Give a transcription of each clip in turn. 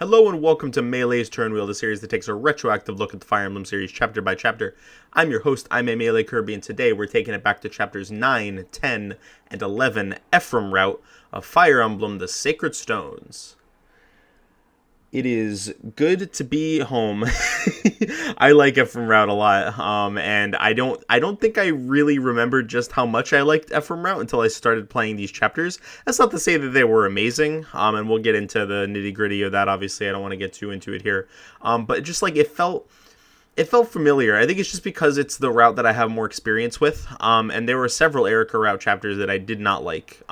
Hello and welcome to Melee's Turnwheel, the series that takes a retroactive look at the Fire Emblem series chapter by chapter. I'm your host, I'm a Melee Kirby, and today we're taking it back to chapters 9, 10, and 11, Ephraim route of Fire Emblem, the Sacred Stones. It is good to be home. I like Ephraim route a lot, and I don't think I really remembered just how much I liked Ephraim route until I started playing these chapters. That's not to say that they were amazing, and we'll get into the nitty gritty of that. Obviously, I don't want to get too into it here, but just like it felt familiar. I think it's just because it's the route that I have more experience with, and there were several Erica route chapters that I did not like,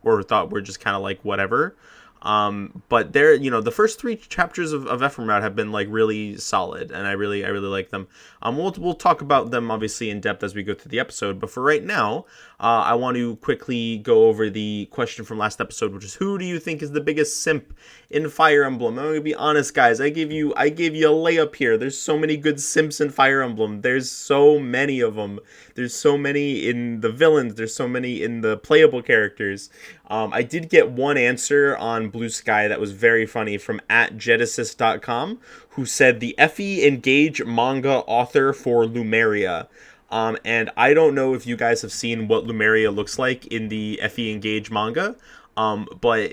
or thought were just kind of like whatever. But there, the first three chapters of Ephraim route have been like really solid, and I really like them. We'll talk about them obviously in depth as we go through the episode, but for right now, I want to quickly go over the question from last episode, which is, who do you think is the biggest simp in Fire Emblem? I'm gonna be honest, guys. I gave you a layup here. There's so many good simps in Fire Emblem. There's so many of them. There's so many in the villains. There's so many in the playable characters. I did get one answer on Blue Sky that was very funny from @Genesis.com, who said the Effie Engage manga author for Lumeria. And I don't know if you guys have seen what Lumeria looks like in the Effie Engage manga, but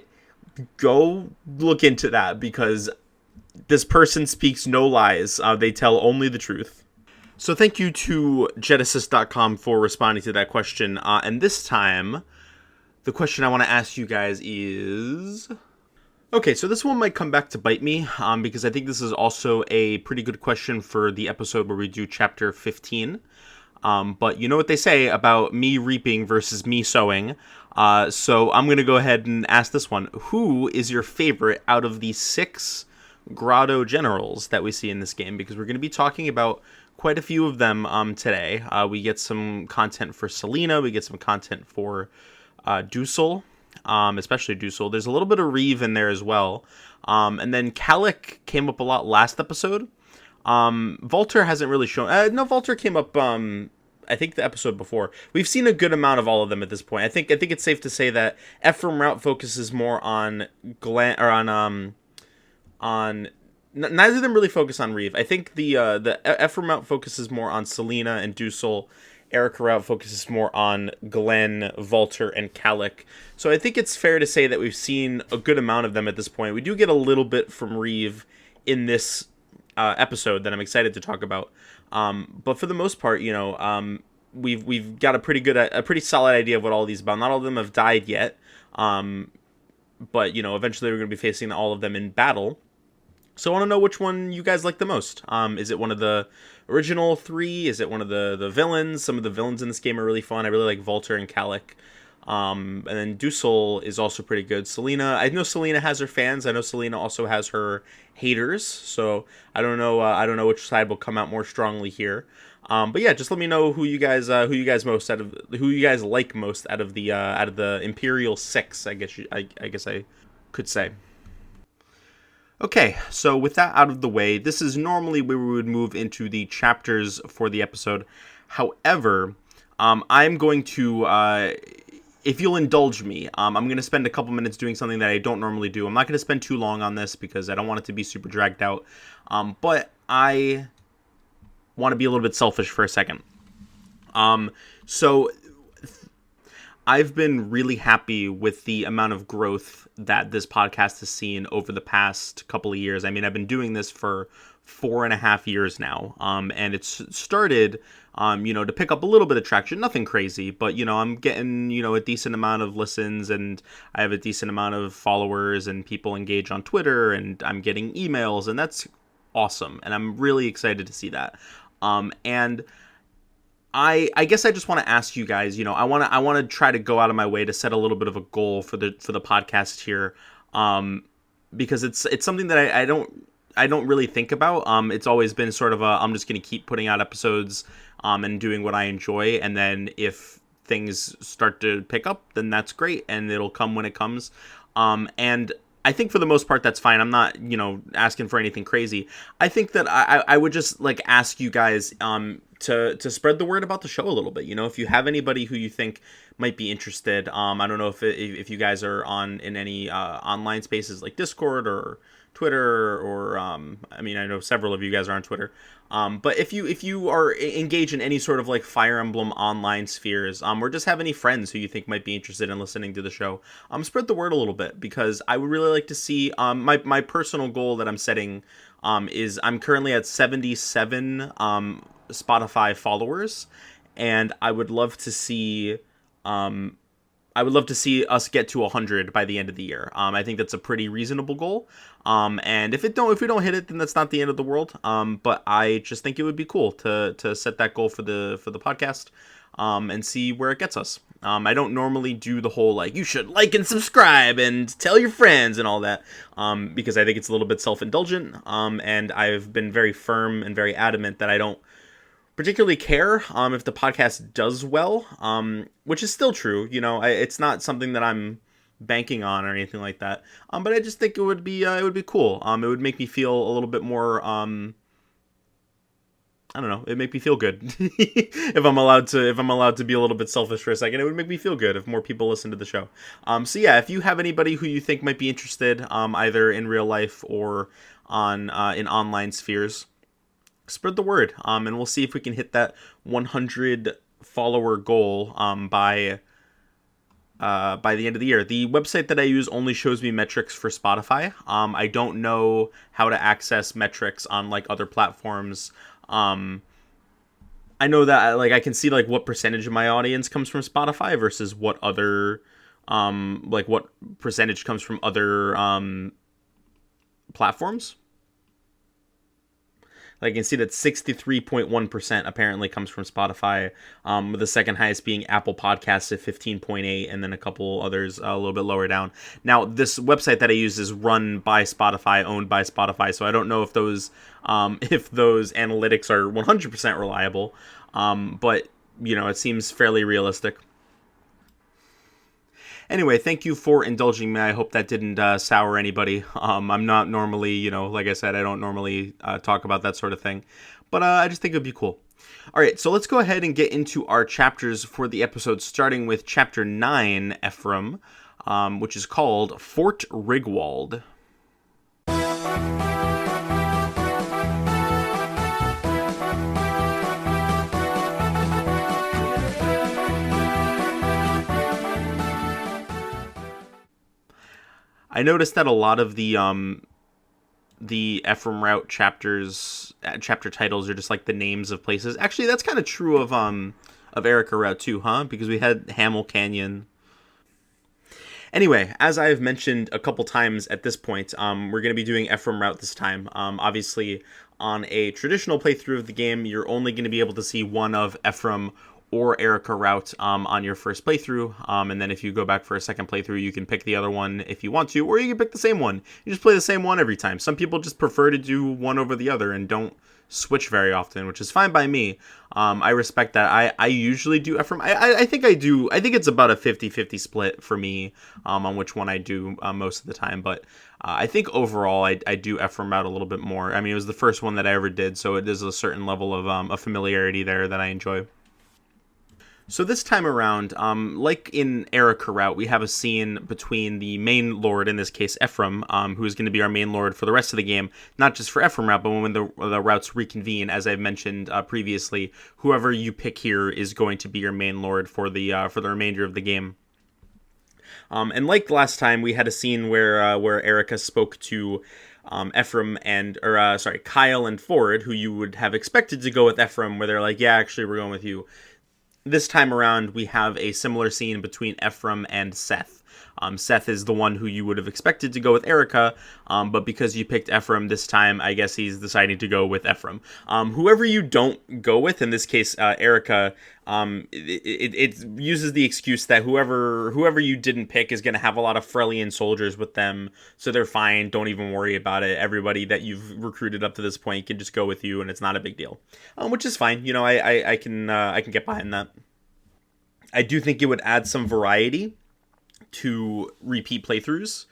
go look into that because this person speaks no lies. They tell only the truth. So thank you to Genesis.com for responding to that question. And this time, the question I want to ask you guys is... Okay, so this one might come back to bite me, because I think this is also a pretty good question for the episode where we do chapter 15. But you know what they say about me reaping versus me sowing. So I'm going to go ahead and ask this one. Who is your favorite out of the 6 Grotto Generals that we see in this game? Because we're going to be talking about quite a few of them today. We get some content for Selena. We get some content for Dusel, especially Dusel. There's a little bit of Reeve in there as well. And then Calic came up a lot last episode. Volter hasn't really shown... no, Volter came up... I think the episode before. We've seen a good amount of all of them at this point. I think it's safe to say that Ephraim route focuses more on Glenn, or on neither of them really focus on Reeve. I think the Ephraim route focuses more on Selena and Dusel. Erica route focuses more on Glenn, Volter, and Calic. So I think it's fair to say that we've seen a good amount of them at this point. We do get a little bit from Reeve in this episode that I'm excited to talk about. But for the most part, we've got a pretty solid idea of what all these about. Not all of them have died yet, but eventually we're going to be facing all of them in battle. So I want to know which one you guys like the most. Is it one of the original 3? Is it one of the villains? Some of the villains in this game are really fun. I really like Volter and Calic. And then Dusel is also pretty good. Selena, I know Selena has her fans. I know Selena also has her haters. So I don't know which side will come out more strongly here. But yeah, just let me know who you guys like most out of the Imperial 6. I guess I could say. Okay, so with that out of the way, this is normally where we would move into the chapters for the episode. However, I'm going to, if you'll indulge me, I'm going to spend a couple minutes doing something that I don't normally do. I'm not going to spend too long on this because I don't want it to be super dragged out. But I want to be a little bit selfish for a second. So I've been really happy with the amount of growth that this podcast has seen over the past couple of years. I mean, I've been doing this for 4.5 years now, and it's started, to pick up a little bit of traction. Nothing crazy, but, I'm getting, a decent amount of listens, and I have a decent amount of followers, and people engage on Twitter, and I'm getting emails, and that's awesome, and I'm really excited to see that. And I guess I just want to ask you guys, I want to try to go out of my way to set a little bit of a goal for the podcast here, because it's something that I don't really think about. It's always been sort of I'm just going to keep putting out episodes, and doing what I enjoy, and then if things start to pick up, then that's great, and it'll come when it comes. And I think for the most part, that's fine. I'm not, asking for anything crazy. I think that I would just ask you guys, to spread the word about the show a little bit. If you have anybody who you think might be interested, I don't know if you guys are in any online spaces like Discord or Twitter, or I know several of you guys are on Twitter. But if you are engaged in any sort of like Fire Emblem online spheres, or just have any friends who you think might be interested in listening to the show, spread the word a little bit, because I would really like to see my personal goal that I'm setting is I'm currently at 77 Spotify followers, and I would love to see us get to 100 by the end of the year. I think that's a pretty reasonable goal. And if we don't hit it, then that's not the end of the world. But I just think it would be cool to set that goal for the podcast, and see where it gets us. I don't normally do the whole like you should like and subscribe and tell your friends and all that, because I think it's a little bit self-indulgent. And I've been very firm and very adamant that I don't particularly care if the podcast does well, which is still true. It's not something that I'm banking on or anything like that. But I just think it would be cool. It would make me feel a little bit more. I don't know. It'd make me feel good if I'm allowed to be a little bit selfish for a second. It would make me feel good if more people listen to the show. So yeah, if you have anybody who you think might be interested, either in real life or in online spheres, spread the word, and we'll see if we can hit that 100 follower goal by the end of the year. The website that I use only shows me metrics for Spotify. I don't know how to access metrics on like other platforms. I know that I can see like what percentage of my audience comes from Spotify versus what other what percentage comes from other platforms. I can see that 63.1% apparently comes from Spotify, with the second highest being Apple Podcasts at 15.8, and then a couple others a little bit lower down. Now, this website that I use is run by Spotify, owned by Spotify, so I don't know if those analytics are 100% reliable, but it seems fairly realistic. Anyway, thank you for indulging me. I hope that didn't sour anybody. I'm not normally, like I said, I don't normally talk about that sort of thing. But I just think it would be cool. All right, so let's go ahead and get into our chapters for the episode, starting with Chapter 9, Ephraim, which is called Fort Rigwald. I noticed that a lot of the Ephraim route chapter titles are just like the names of places. Actually, that's kind of true of Erica route too, huh? Because we had Hamel Canyon. Anyway, as I've mentioned a couple times at this point, we're going to be doing Ephraim route this time. Obviously, on a traditional playthrough of the game, you're only going to be able to see one of Ephraim or Erica route on your first playthrough, and then if you go back for a second playthrough, you can pick the other one if you want to, or you can pick the same one. You just play the same one every time. Some people just prefer to do one over the other and don't switch very often, which is fine by me. I respect that. I usually do Ephraim. I think I do. I think it's about a 50-50 split for me on which one I do most of the time, but I think overall I do Ephraim out a little bit more. I mean, it was the first one that I ever did, so it is a certain level of familiarity there that I enjoy. So this time around, like in Erica route, we have a scene between the main lord, in this case Ephraim, who is going to be our main lord for the rest of the game, not just for Ephraim route, but when the routes reconvene, as I've mentioned previously, whoever you pick here is going to be your main lord for the remainder of the game. And like last time, we had a scene where Erica spoke to Ephraim Kyle and Ford, who you would have expected to go with Ephraim, where they're like, yeah, actually, we're going with you. This time around, we have a similar scene between Ephraim and Seth. Seth is the one who you would have expected to go with Erica, but because you picked Ephraim this time, I guess he's deciding to go with Ephraim. Whoever you don't go with, in this case Erica, it uses the excuse that whoever you didn't pick is going to have a lot of Freljin soldiers with them, so they're fine, don't even worry about it. Everybody that you've recruited up to this point can just go with you, and it's not a big deal. Which is fine. I can get behind that. I do think it would add some variety to repeat playthroughs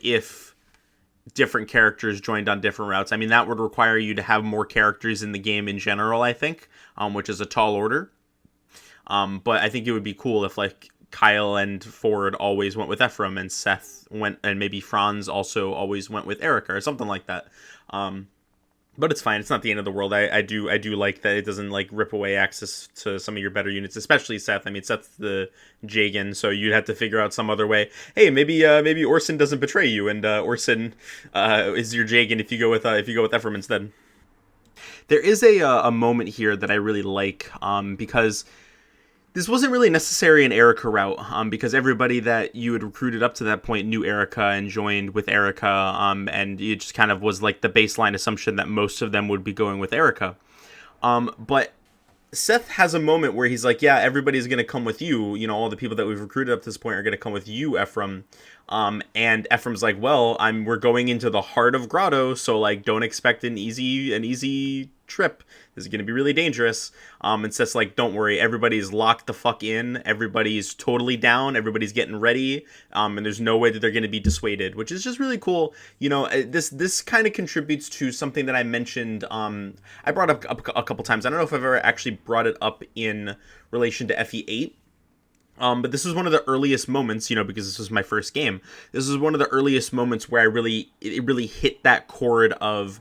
if different characters joined on different routes. I mean, that would require you to have more characters in the game in general, I think, which is a tall order. But I think it would be cool if, like, Kyle and Ford always went with Ephraim, and Seth went, and maybe Franz also always went with Erica or something like that. But it's fine. It's not the end of the world. I do like that it doesn't, like, rip away access to some of your better units, especially Seth. I mean, Seth's the Jagan, so you'd have to figure out some other way. Hey, maybe Orson doesn't betray you, and Orson is your Jagan if you go with Ephraim instead. There is a moment here that I really like, because this wasn't really necessary in Erica route, because everybody that you had recruited up to that point knew Erica and joined with Erica, and it just kind of was like the baseline assumption that most of them would be going with Erica. But Seth has a moment where he's like, yeah, everybody's going to come with you. You know, all the people that we've recruited up to this point are going to come with you, Ephraim. And Ephraim's like, well, we're going into the heart of Grotto, so, like, don't expect an easy trip. This is going to be really dangerous. And Seth's like, don't worry, everybody's locked the fuck in. Everybody's totally down. Everybody's getting ready. And there's no way that they're going to be dissuaded, which is just really cool. You know, this kind of contributes to something that I mentioned. I brought up a couple times. I don't know if I've ever actually brought it up in relation to FE8. But this was one of the earliest moments, you know, because this was my first game. This was one of the earliest moments where it really hit that chord of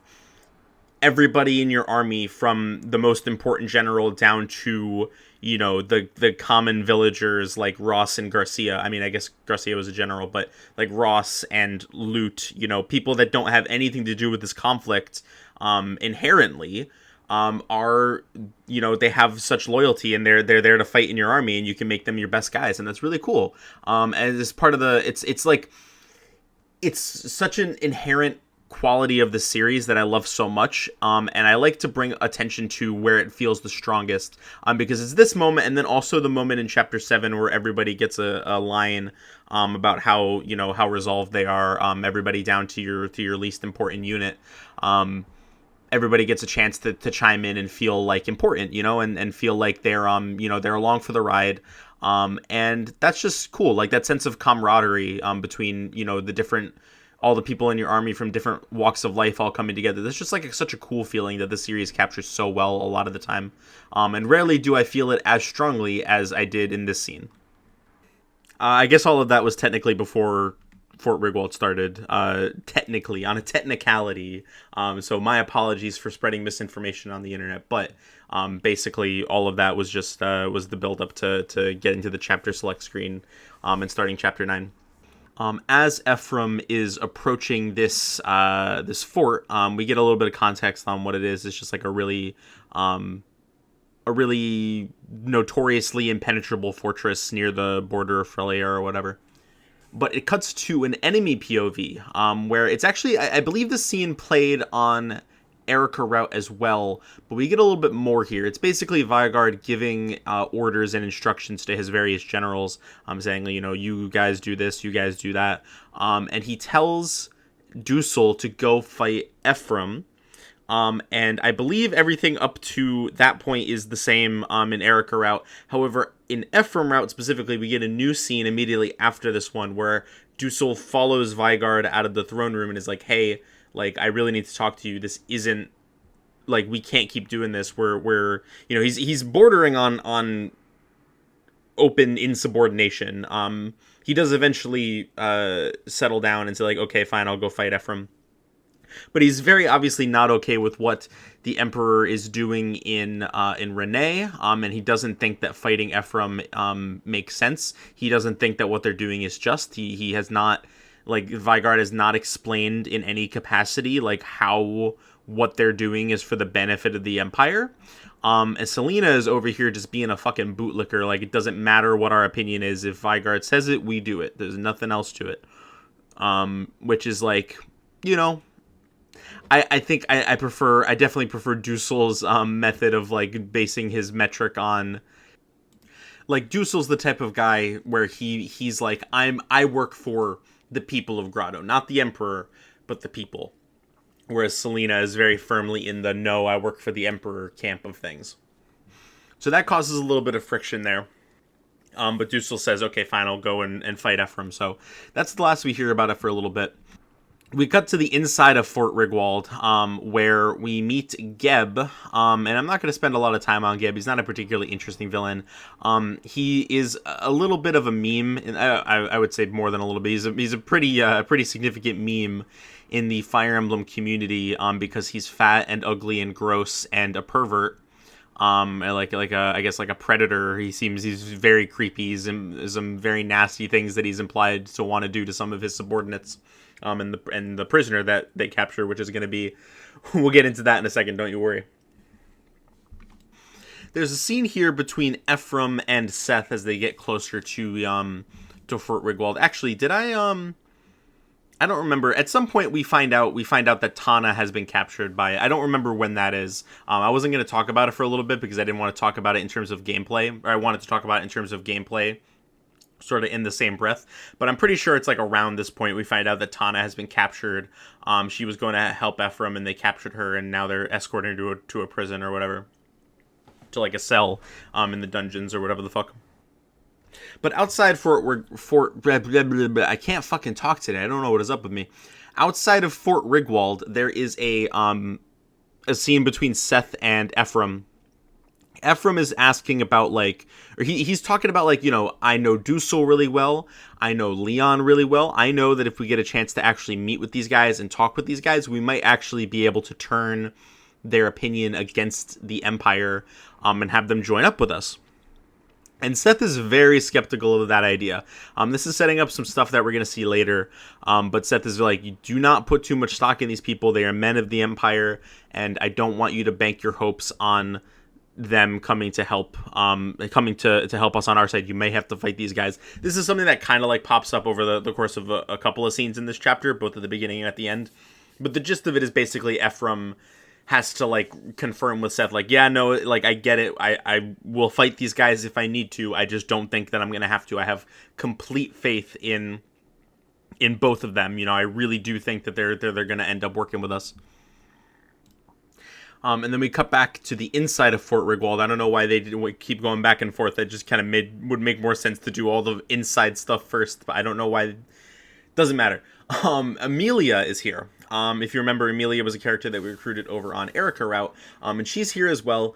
everybody in your army, from the most important general down to, you know, the common villagers like Ross and Garcia. I mean, I guess Garcia was a general, but like Ross and Lute, you know, people that don't have anything to do with this conflict inherently, are, you know, they have such loyalty, and they're there to fight in your army, and you can make them your best guys, and that's really cool. And as part of it's like, it's such an inherent quality of the series that I love so much, and I like to bring attention to where it feels the strongest, because it's this moment, and then also the moment in chapter 7 where everybody gets a line about how, you know, how resolved they are, everybody down to your least important unit. Everybody gets a chance to chime in and feel like important, you know, and feel like they're you know, they're along for the ride. And that's just cool, like that sense of camaraderie between, you know, all the people in your army from different walks of life all coming together. That's just like such a cool feeling that the series captures so well a lot of the time. And rarely do I feel it as strongly as I did in this scene. I guess all of that was technically before Fort Rigwald started, technically, on a technicality. So my apologies for spreading misinformation on the internet, but basically all of that was just was the build up to getting to the chapter select screen and starting chapter 9. As Ephraim is approaching this fort, we get a little bit of context on what it is. It's just like a really notoriously impenetrable fortress near the border of Frelia or whatever. But it cuts to an enemy POV, where it's actually, I believe the scene played on Erica route as well, but we get a little bit more here. It's basically Vigard giving orders and instructions to his various generals, saying, you know, you guys do this, you guys do that, and he tells Dusel to go fight Ephraim, and I believe everything up to that point is the same in Erica route. However, in Ephraim route specifically, we get a new scene immediately after this one where Dusel follows Vigard out of the throne room and is like, hey, like, I really need to talk to you. This isn't, like, we can't keep doing this. We're you know, he's bordering on open insubordination. He does eventually settle down and say, like, okay, fine, I'll go fight Ephraim. But he's very obviously not okay with what the Emperor is doing in Renee, and he doesn't think that fighting Ephraim makes sense. He doesn't think that what they're doing is just. He has not, like, Vigard has not explained in any capacity, like, how what they're doing is for the benefit of the Empire. And Selena is over here just being a fucking bootlicker. Like, it doesn't matter what our opinion is. If Vigard says it, we do it. There's nothing else to it. Which is, like, you know, I think I definitely prefer Dusel's method of, like, basing his metric on, like, Dusel's the type of guy where he's like, I work for the people of Grotto, not the Emperor, but the people. Whereas Selena is very firmly in the no, I work for the Emperor camp of things. So that causes a little bit of friction there. But Dusel says, okay, fine, I'll go and fight Ephraim. So that's the last we hear about it for a little bit. we cut to the inside of Fort Rigwald, where we meet Geb, and I'm not going to spend a lot of time on Geb. He's not a particularly interesting villain. He is a little bit of a meme, and I would say more than a little bit. He's a pretty significant meme in the Fire Emblem community, because he's fat and ugly and gross and a pervert. And I guess like a predator. He's very creepy. He's some very nasty things that he's implied to want to do to some of his subordinates. And the prisoner that they capture, which is going to be, we'll get into that in a second, don't you worry. There's a scene here between Ephraim and Seth as they get closer to Fort Rigwald. Actually, did I don't remember. At some point we find out that Tana has been captured by it. I don't remember when that is. I wasn't going to talk about it for a little bit because I didn't want to talk about it in terms of gameplay, or I wanted to talk about it in terms of gameplay sort of in the same breath, but I'm pretty sure it's like around this point we find out that Tana has been captured. She was going to help Ephraim and they captured her, and now they're escorting her to a prison or whatever, to like a cell in the dungeons or whatever the fuck. But outside I can't fucking talk today. I don't know what is up with me. Outside of Fort Rigwald, there is a scene between Seth and Ephraim. Ephraim is asking about, like, or he's talking about, like, you know, I know Dusel really well. I know Leon really well. I know that if we get a chance to actually meet with these guys and talk with these guys, we might actually be able to turn their opinion against the Empire, and have them join up with us. And Seth is very skeptical of that idea. This is setting up some stuff that we're going to see later. But Seth is like, you do not put too much stock in these people. They are men of the Empire, and I don't want you to bank your hopes on them coming to help help us on our side. You may have to fight these guys. This is something that kind of like pops up over the course of a couple of scenes in this chapter, both at the beginning and at the end. But the gist of it is basically Ephraim has to like confirm with Seth, like, yeah, no, like, I get it. I will fight these guys if I need to. I just don't think that I'm gonna have to. I have complete faith in both of them. You know, I really do think that they're gonna end up working with us. And then we cut back to the inside of Fort Rigwald. I don't know why they didn't keep going back and forth. That just kind of would make more sense to do all the inside stuff first. But I don't know why. Doesn't matter. Amelia is here. If you remember, Amelia was a character that we recruited over on Erica route, and she's here as well.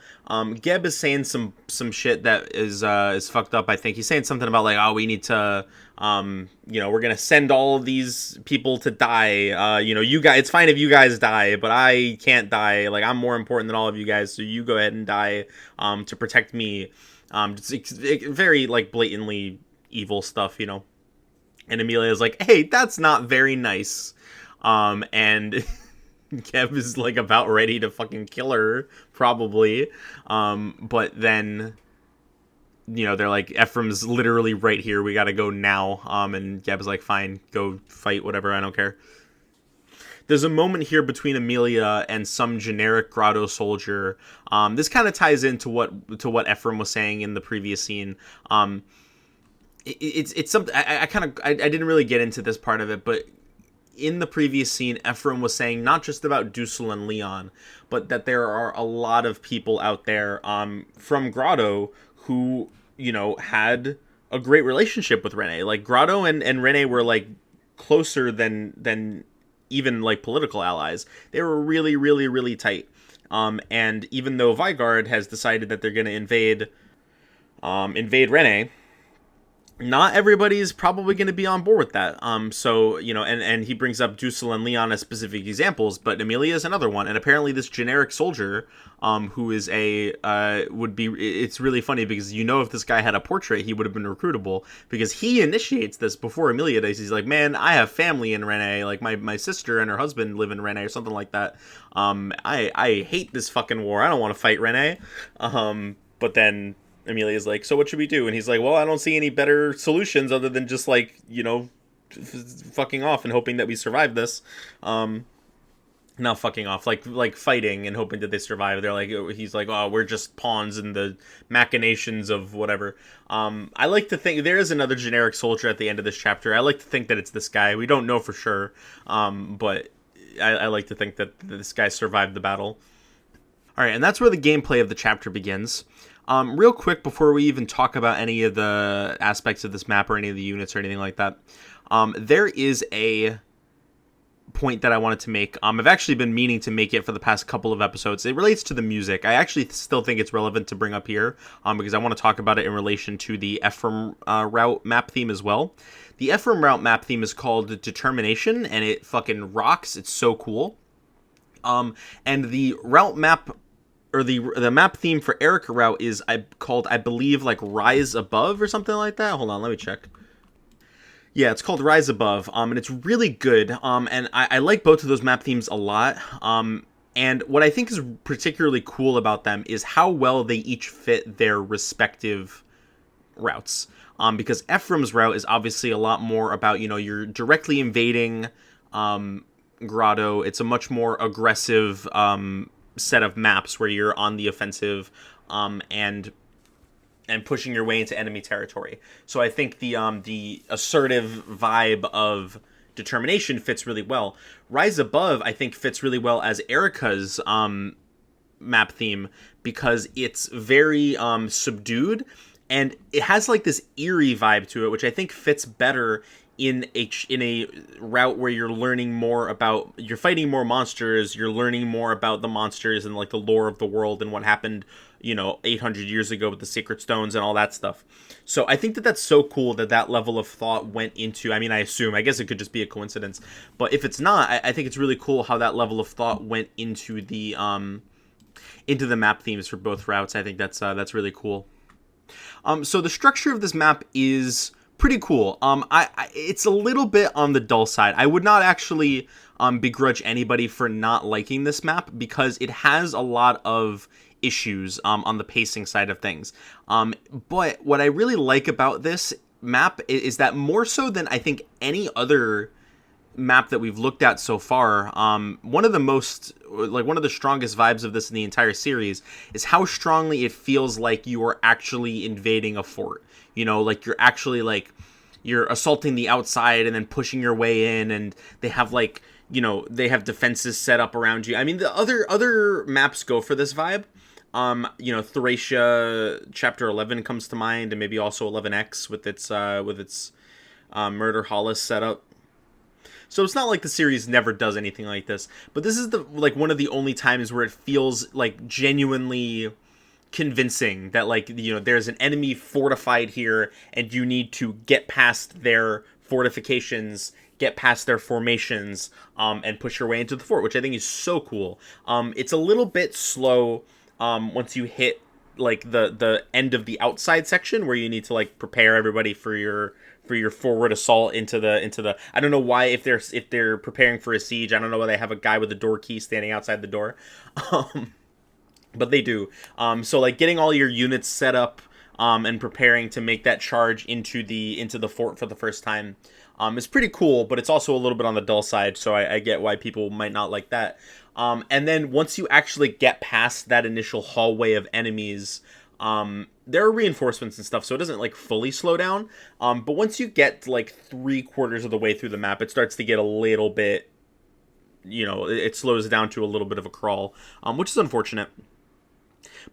Geb is saying some shit that is fucked up. I think he's saying something about like, oh, we need to, we're gonna send all of these people to die. You guys, it's fine if you guys die, but I can't die. Like, I'm more important than all of you guys, so you go ahead and die, to protect me. It's very like blatantly evil stuff, you know. And Amelia is like, hey, that's not very nice. And Kev is like about ready to fucking kill her, probably. But then, you know, they're like, Ephraim's literally right here. We gotta go now. And Geb's like, fine, go fight, whatever. I don't care. There's a moment here between Amelia and some generic grotto soldier. This kind of ties into what Ephraim was saying in the previous scene. It's something I didn't really get into this part of it, but in the previous scene, Ephraim was saying not just about Dusel and Leon, but that there are a lot of people out there from Grotto who, you know, had a great relationship with Rene. Like, Grotto and Rene were like closer than even like political allies. They were really, really, really tight. And even though Vigard has decided that they're going to invade Rene, not everybody's probably going to be on board with that. So, you know, and he brings up Dusel and Leon as specific examples, but Amelia is another one. And apparently this generic soldier, who is it's really funny because, you know, if this guy had a portrait, he would have been recruitable, because he initiates this before Amelia does. He's like, man, I have family in Rene. Like, my sister and her husband live in Rene or something like that. I hate this fucking war. I don't want to fight Rene. But then Amelia's like, so what should we do? And he's like, well, I don't see any better solutions other than just, like, you know, fucking off and hoping that we survive this. Not fucking off, like fighting and hoping that they survive. They're like, he's like, oh, we're just pawns in the machinations of whatever. I like to think there is another generic soldier at the end of this chapter. I like to think that it's this guy. We don't know for sure, but I like to think that this guy survived the battle. All right, and that's where the gameplay of the chapter begins. Real quick, before we even talk about any of the aspects of this map or any of the units or anything like that, there is a point that I wanted to make. I've actually been meaning to make it for the past couple of episodes. It relates to the music. I actually still think it's relevant to bring up here, because I want to talk about it in relation to the Ephraim route map theme as well. The Ephraim route map theme is called Determination, and it fucking rocks. It's so cool. And the route map, or the map theme for Erica route is called, I believe, like Rise Above or something like that. Hold on, let me check. Yeah, it's called Rise Above, and it's really good, and I like both of those map themes a lot, and what I think is particularly cool about them is how well they each fit their respective routes, because Ephraim's route is obviously a lot more about, you're directly invading Grotto. It's a much more aggressive set of maps where you're on the offensive, and pushing your way into enemy territory. So I think the assertive vibe of Determination fits really well. Rise Above, I think, fits really well as Erica's map theme, because it's very subdued, and it has like this eerie vibe to it, which I think fits better in a route where you're learning more about, you're fighting more monsters, you're learning more about the monsters and like the lore of the world and what happened 800 years ago with the sacred stones and all that stuff. So I think that that's so cool that level of thought went into, I guess it could just be a coincidence, but if it's not, I think it's really cool how that level of thought went into the map themes for both routes. I think that's really cool. So the structure of this map is pretty cool. It's a little bit on the dull side. I would not actually begrudge anybody for not liking this map, because it has a lot of issues on the pacing side of things. But what I really like about this map is that, more so than I think any other map that we've looked at so far, one of the strongest vibes of this in the entire series is how strongly it feels like you are actually invading a fort. Like you're actually you're assaulting the outside and then pushing your way in, and they have they have defenses set up around you. I mean, the other maps go for this vibe. Thracia Chapter 11 comes to mind, and maybe also 11X with its Murder Hollis setup. So it's not like the series never does anything like this, but this is one of the only times where it feels like genuinely convincing that there's an enemy fortified here, and you need to get past their fortifications, get past their formations, and push your way into the fort, which I think is so cool. It's a little bit slow once you hit the end of the outside section, where you need to prepare everybody for your forward assault into the I don't know why, if they're preparing for a siege, I don't know why they have a guy with a door key standing outside the door. But they do. So getting all your units set up and preparing to make that charge into the fort for the first time is pretty cool, but it's also a little bit on the dull side, so I get why people might not like that. And then once you actually get past that initial hallway of enemies, there are reinforcements and stuff, so it doesn't fully slow down. But once you get 3/4 of the way through the map, it starts to get a little bit, it slows down to a little bit of a crawl, which is unfortunate.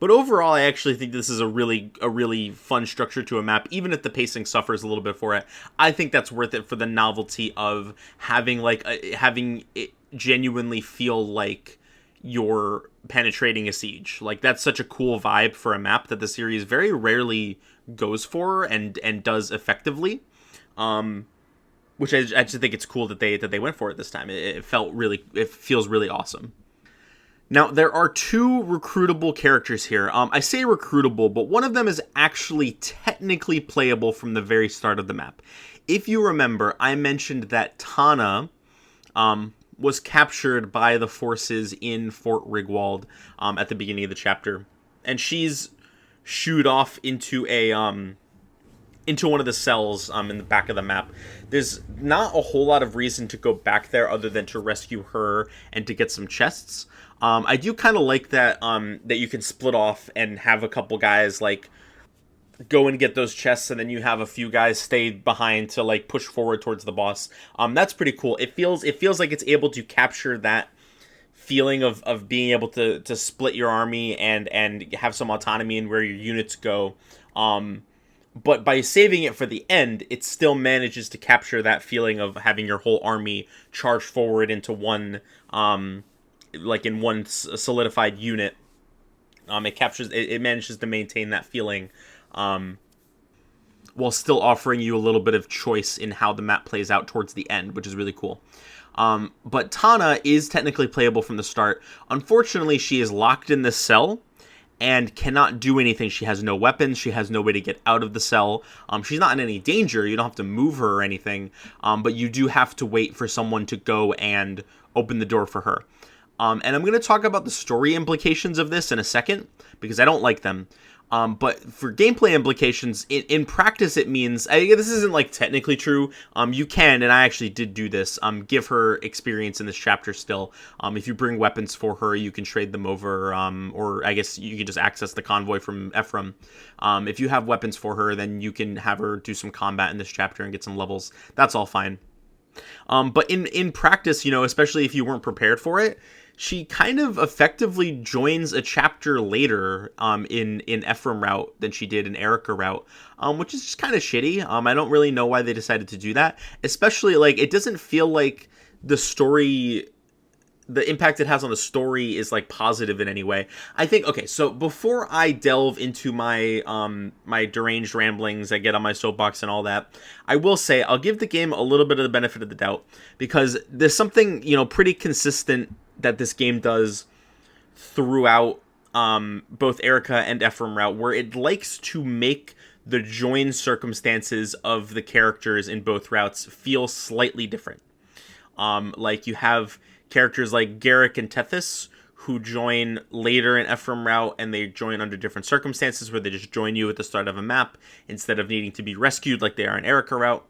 But overall, I actually think this is a really fun structure to a map, even if the pacing suffers a little bit for it. I think that's worth it for the novelty of having having it genuinely feel like you're penetrating a siege. That's such a cool vibe for a map that the series very rarely goes for and does effectively. Which I just think it's cool that they went for it this time. It feels really awesome. Now, there are 2 recruitable characters here. I say recruitable, but one of them is actually technically playable from the very start of the map. If you remember, I mentioned that Tana was captured by the forces in Fort Rigwald at the beginning of the chapter, and she's shooed off into into one of the cells in the back of the map. There's not a whole lot of reason to go back there other than to rescue her and to get some chests. I do kind of like that that you can split off and have a couple guys go and get those chests, and then you have a few guys stay behind to push forward towards the boss. That's pretty cool. It feels like it's able to capture that feeling of being able to split your army and have some autonomy in where your units go. but by saving it for the end, it still manages to capture that feeling of having your whole army charge forward into one, like in one solidified unit. It manages to maintain that feeling, while still offering you a little bit of choice in how the map plays out towards the end, which is really cool. But Tana is technically playable from the start. Unfortunately, she is locked in this cell and cannot do anything. She has no weapons. She has no way to get out of the cell. She's not in any danger. You don't have to move her or anything, but you do have to wait for someone to go and open the door for her. And I'm going to talk about the story implications of this in a second, because I don't like them. But for gameplay implications, in practice, it means, this isn't like technically true. You can, and I actually did do this, give her experience in this chapter still. If you bring weapons for her, you can trade them over, or I guess you can just access the convoy from Ephraim. If you have weapons for her, then you can have her do some combat in this chapter and get some levels. That's all fine. But in practice, especially if you weren't prepared for it, she kind of effectively joins a chapter later in Ephraim route than she did in Erica route, which is just kind of shitty. I don't really know why they decided to do that. Especially, like, it doesn't feel like the impact it has on the story is like positive in any way. I think, okay, so before I delve into my my deranged ramblings, I get on my soapbox and all that, I will say I'll give the game a little bit of the benefit of the doubt, because there's something, pretty consistent that this game does throughout both Erica and Ephraim route, where it likes to make the join circumstances of the characters in both routes feel slightly different. Like, you have characters like Garrick and Tethys, who join later in Ephraim route, and they join under different circumstances, where they just join you at the start of a map instead of needing to be rescued like they are in Erica route.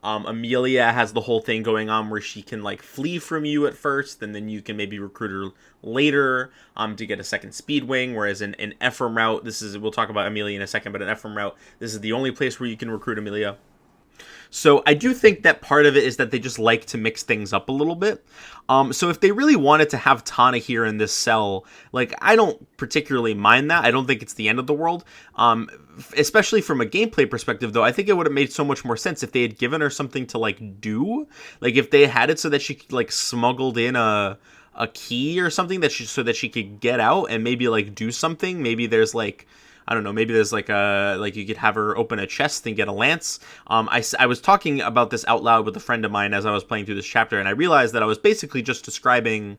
Amelia has the whole thing going on where she can, like, flee from you at first, and then you can maybe recruit her later to get a second speed wing, whereas in Ephraim route, we'll talk about Amelia in a second, but in Ephraim route, this is the only place where you can recruit Amelia. So I do think that part of it is that they just like to mix things up a little bit. So if they really wanted to have Tana here in this cell, like, I don't particularly mind that. I don't think it's the end of the world. Especially from a gameplay perspective, though, I think it would have made so much more sense if they had given her something to, like, do. Like, if they had it so that she, like, smuggled in a key or something so that she could get out and maybe, like, do something. Maybe there's, like, I don't know, maybe there's like you could have her open a chest and get a lance. I was talking about this out loud with a friend of mine as I was playing through this chapter, and I realized that I was basically just describing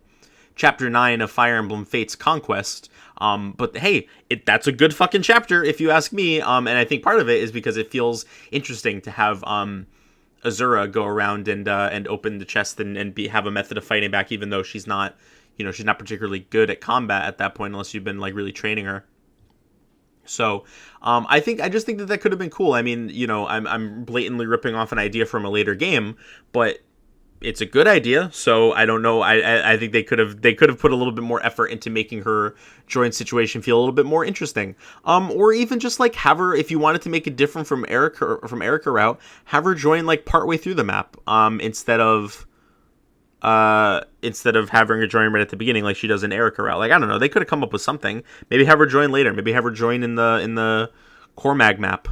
Chapter 9 of Fire Emblem Fates Conquest. But hey, that's a good fucking chapter if you ask me. And I think part of it is because it feels interesting to have Azura go around and open the chest and have a method of fighting back, even though she's not particularly good at combat at that point unless you've been, like, really training her. So, I just think that could have been cool. I mean, I'm blatantly ripping off an idea from a later game, but it's a good idea. So I don't know. I think they could have put a little bit more effort into making her join situation feel a little bit more interesting. Or even just, like, have her, if you wanted to make it different from Erica route, have her join, like, partway through the map, instead of having her join right at the beginning like she does in Erica route. Like, I don't know, they could have come up with something. Maybe have her join later. Maybe have her join in the Cormag map,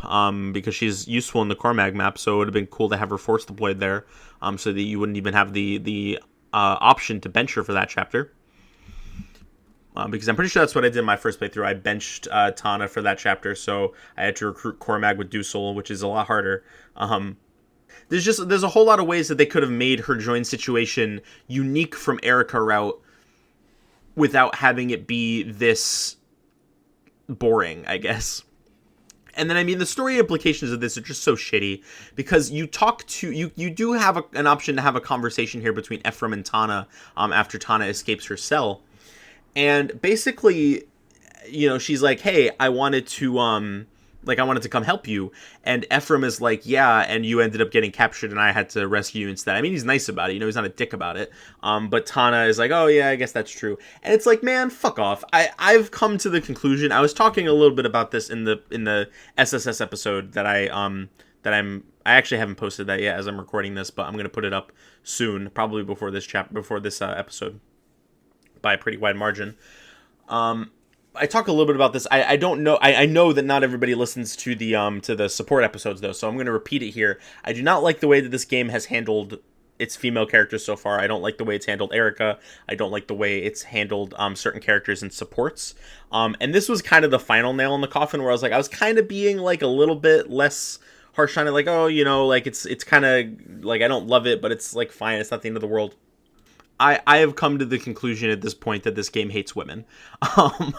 because she's useful in the Cormag map, so it would have been cool to have her force deployed there, so that you wouldn't even have the option to bench her for that chapter. Because I'm pretty sure that's what I did in my first playthrough. I benched Tana for that chapter, so I had to recruit Cormag with Dusel, which is a lot harder. There's a whole lot of ways that they could have made her join situation unique from Erica route without having it be this boring, I guess. And then, I mean, the story implications of this are just so shitty, because you do have an option to have a conversation here between Ephraim and Tana after Tana escapes her cell. And basically, she's like, hey, I wanted to come help you. And Ephraim is like, yeah, and you ended up getting captured and I had to rescue you instead. I mean, he's nice about it. He's not a dick about it. But Tana is like, oh, yeah, I guess that's true. And it's like, man, fuck off. I've come to the conclusion. I was talking a little bit about this in the SSS episode that I actually haven't posted that yet as I'm recording this, but I'm going to put it up soon, probably before this episode by a pretty wide margin. I talk a little bit about this. I don't know. I know that not everybody listens to the support episodes though, so I'm going to repeat it here. I do not like the way that this game has handled its female characters so far. I don't like the way it's handled Erica. I don't like the way it's handled certain characters and supports. And this was kind of the final nail in the coffin, where I was kind of being like a little bit less harsh on it, like, oh, like it's kind of like, I don't love it, but it's like fine. It's not the end of the world. I have come to the conclusion at this point that this game hates women.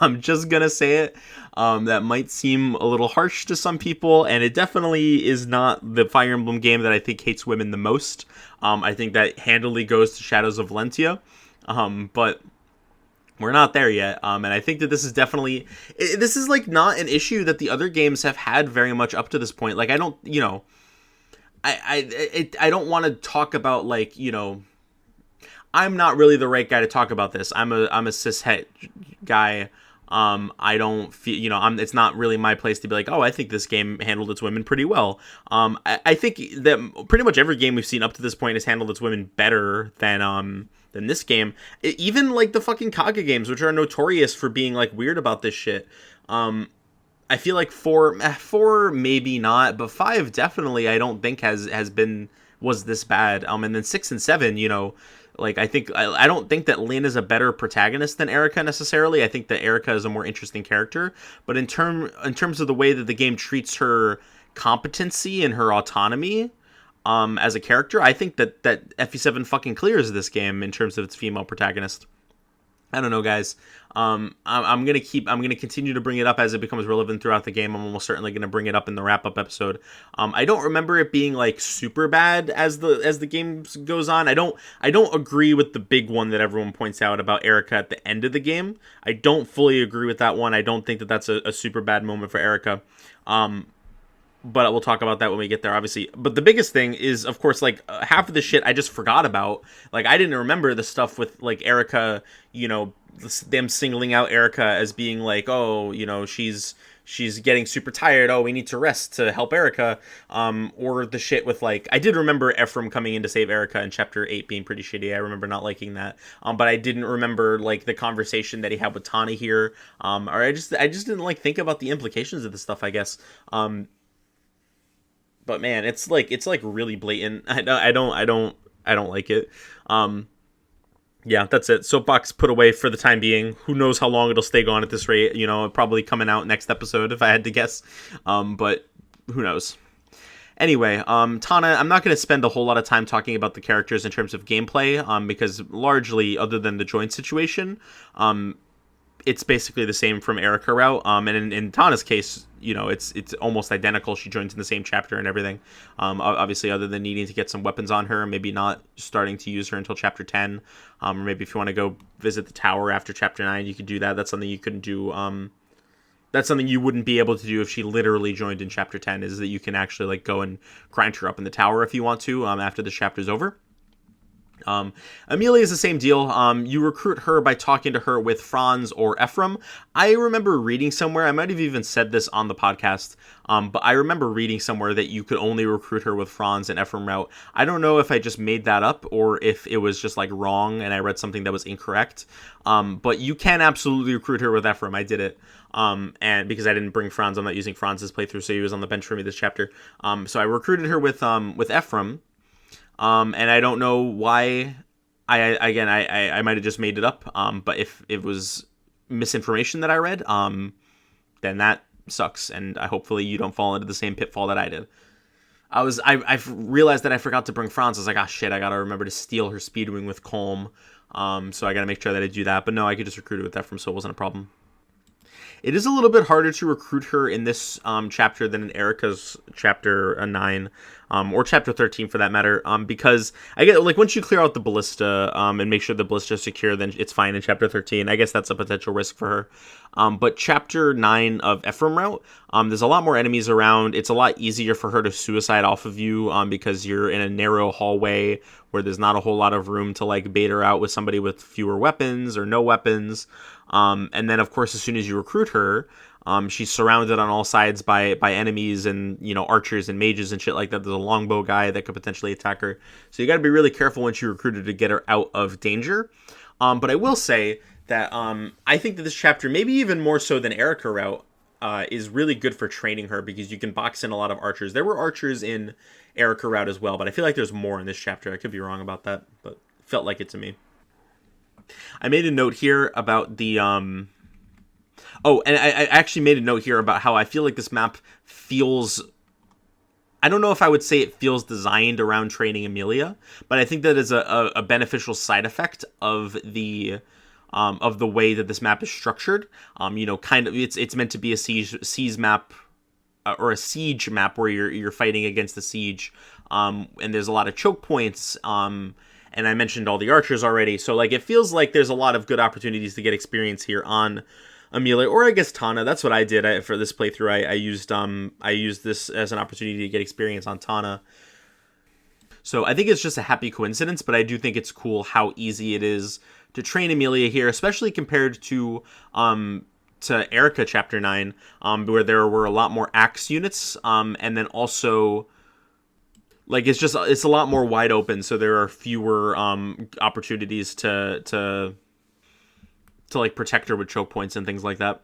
I'm just gonna say it. That might seem a little harsh to some people, and it definitely is not the Fire Emblem game that I think hates women the most. I think that handily goes to Shadows of Valentia, but we're not there yet. And I think that this is definitely, this is like not an issue that the other games have had very much up to this point. Like, I don't, I don't want to talk about, like, I'm not really the right guy to talk about this. I'm a cishet guy. I don't feel, it's not really my place to be like, oh, I think this game handled its women pretty well. I think that pretty much every game we've seen up to this point has handled its women better than this game. Even like the fucking Kaga games, which are notorious for being like weird about this shit. I feel like four maybe not, but 5 definitely I don't think was this bad. And then 6 and 7, like, I don't think that Lynn is a better protagonist than Erica necessarily. I think that Erica is a more interesting character, but in terms of the way that the game treats her competency and her autonomy, as a character, I think that FE7 fucking clears this game in terms of its female protagonist. I don't know, guys. I'm gonna continue to bring it up as it becomes relevant throughout the game. I'm almost certainly gonna bring it up in the wrap up episode. I don't remember it being like super bad as the game goes on. I don't agree with the big one that everyone points out about Erica at the end of the game. I don't fully agree with that one. I don't think that that's a super bad moment for Erica. But we'll talk about that when we get there, obviously. But the biggest thing is, of course, like, half of the shit I just forgot about. Like, I didn't remember the stuff with, like, Erica, them singling out Erica as being like, oh, she's getting super tired. Oh, we need to rest to help Erica. Or the shit with, like, I did remember Ephraim coming in to save Erica in Chapter 8 being pretty shitty. I remember not liking that. But I didn't remember, like, the conversation that he had with Tani here. Or I just didn't, like, think about the implications of this stuff, I guess. But man, it's like really blatant. I don't like it. Yeah, that's it. Soapbox put away for the time being. Who knows how long it'll stay gone at this rate? Probably coming out next episode if I had to guess. But who knows? Anyway, Tana, I'm not going to spend a whole lot of time talking about the characters in terms of gameplay, because largely, other than the joint situation, it's basically the same from Erica route. And in Tana's case, it's almost identical. She joins in the same chapter and everything. Obviously, other than needing to get some weapons on her, maybe not starting to use her until chapter 10. Or maybe if you want to go visit the tower after chapter 9, you could do that. That's something you couldn't do. That's something you wouldn't be able to do if she literally joined in chapter 10, is that you can actually like go and grind her up in the tower if you want to, after the chapter's over. Amelia is the same deal. You recruit her by talking to her with Franz or Ephraim. I remember reading somewhere, I might have even said this on the podcast, but I remember reading somewhere that you could only recruit her with Franz and Ephraim route. I don't know if I just made that up or if it was just like wrong and I read something that was incorrect. But you can absolutely recruit her with Ephraim. I did it. And because I didn't bring Franz, I'm not using Franz's playthrough, so he was on the bench for me this chapter. So I recruited her with Ephraim. And I don't know why. I might have just made it up. But if it was misinformation that I read, then that sucks. And hopefully you don't fall into the same pitfall that I did. I realized that I forgot to bring Franz. I was like, ah, shit, I gotta remember to steal her Speedwing with Calm. So I gotta make sure that I do that. But no, I could just recruit it with Ephraim, so it wasn't a problem. It is a little bit harder to recruit her in this chapter than in Erica's chapter 9, or chapter 13 for that matter, because I get, like, once you clear out the ballista and make sure the ballista is secure, then it's fine in chapter 13. I guess that's a potential risk for her. But chapter 9 of Ephraim route, there's a lot more enemies around. It's a lot easier for her to suicide off of you because you're in a narrow hallway where there's not a whole lot of room to like bait her out with somebody with fewer weapons or no weapons. And then, of course, as soon as you recruit her, she's surrounded on all sides by enemies and, archers and mages and shit like that. There's a longbow guy that could potentially attack her. So you got to be really careful once you recruit her to get her out of danger. But I will say that I think that this chapter, maybe even more so than Erica route, is really good for training her because you can box in a lot of archers. There were archers in Erica route as well, but I feel like there's more in this chapter. I could be wrong about that, but it felt like it to me. I made a note here about the oh, and I actually made a note here about how I feel like this map feels, I don't know if I would say it feels designed around training Amelia, but I think that is a beneficial side effect of the way that this map is structured. Kind of it's meant to be a siege map, or a siege map where you're fighting against the siege, and there's a lot of choke points. And I mentioned all the archers already, so like it feels like there's a lot of good opportunities to get experience here on Amelia, or I guess Tana. That's what I did for this playthrough. I used this as an opportunity to get experience on Tana. So I think it's just a happy coincidence, but I do think it's cool how easy it is to train Amelia here, especially compared to Erica Chapter 9, where there were a lot more axe units, and then also, like, it's a lot more wide open, so there are fewer opportunities to like protect her with choke points and things like that.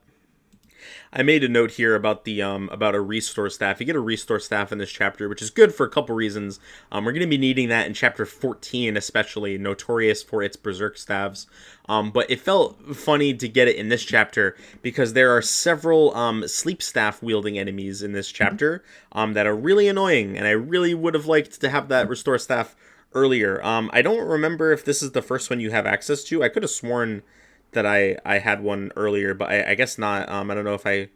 I made a note here about the about a restore staff. You get a restore staff in this chapter, which is good for a couple reasons. We're going to be needing that in chapter 14, especially, notorious for its berserk staves. But it felt funny to get it in this chapter because there are several sleep staff wielding enemies in this chapter that are really annoying, and I really would have liked to have that restore staff earlier. I don't remember if this is the first one you have access to. I could have sworn that I had one earlier, but I guess not. I don't know if I...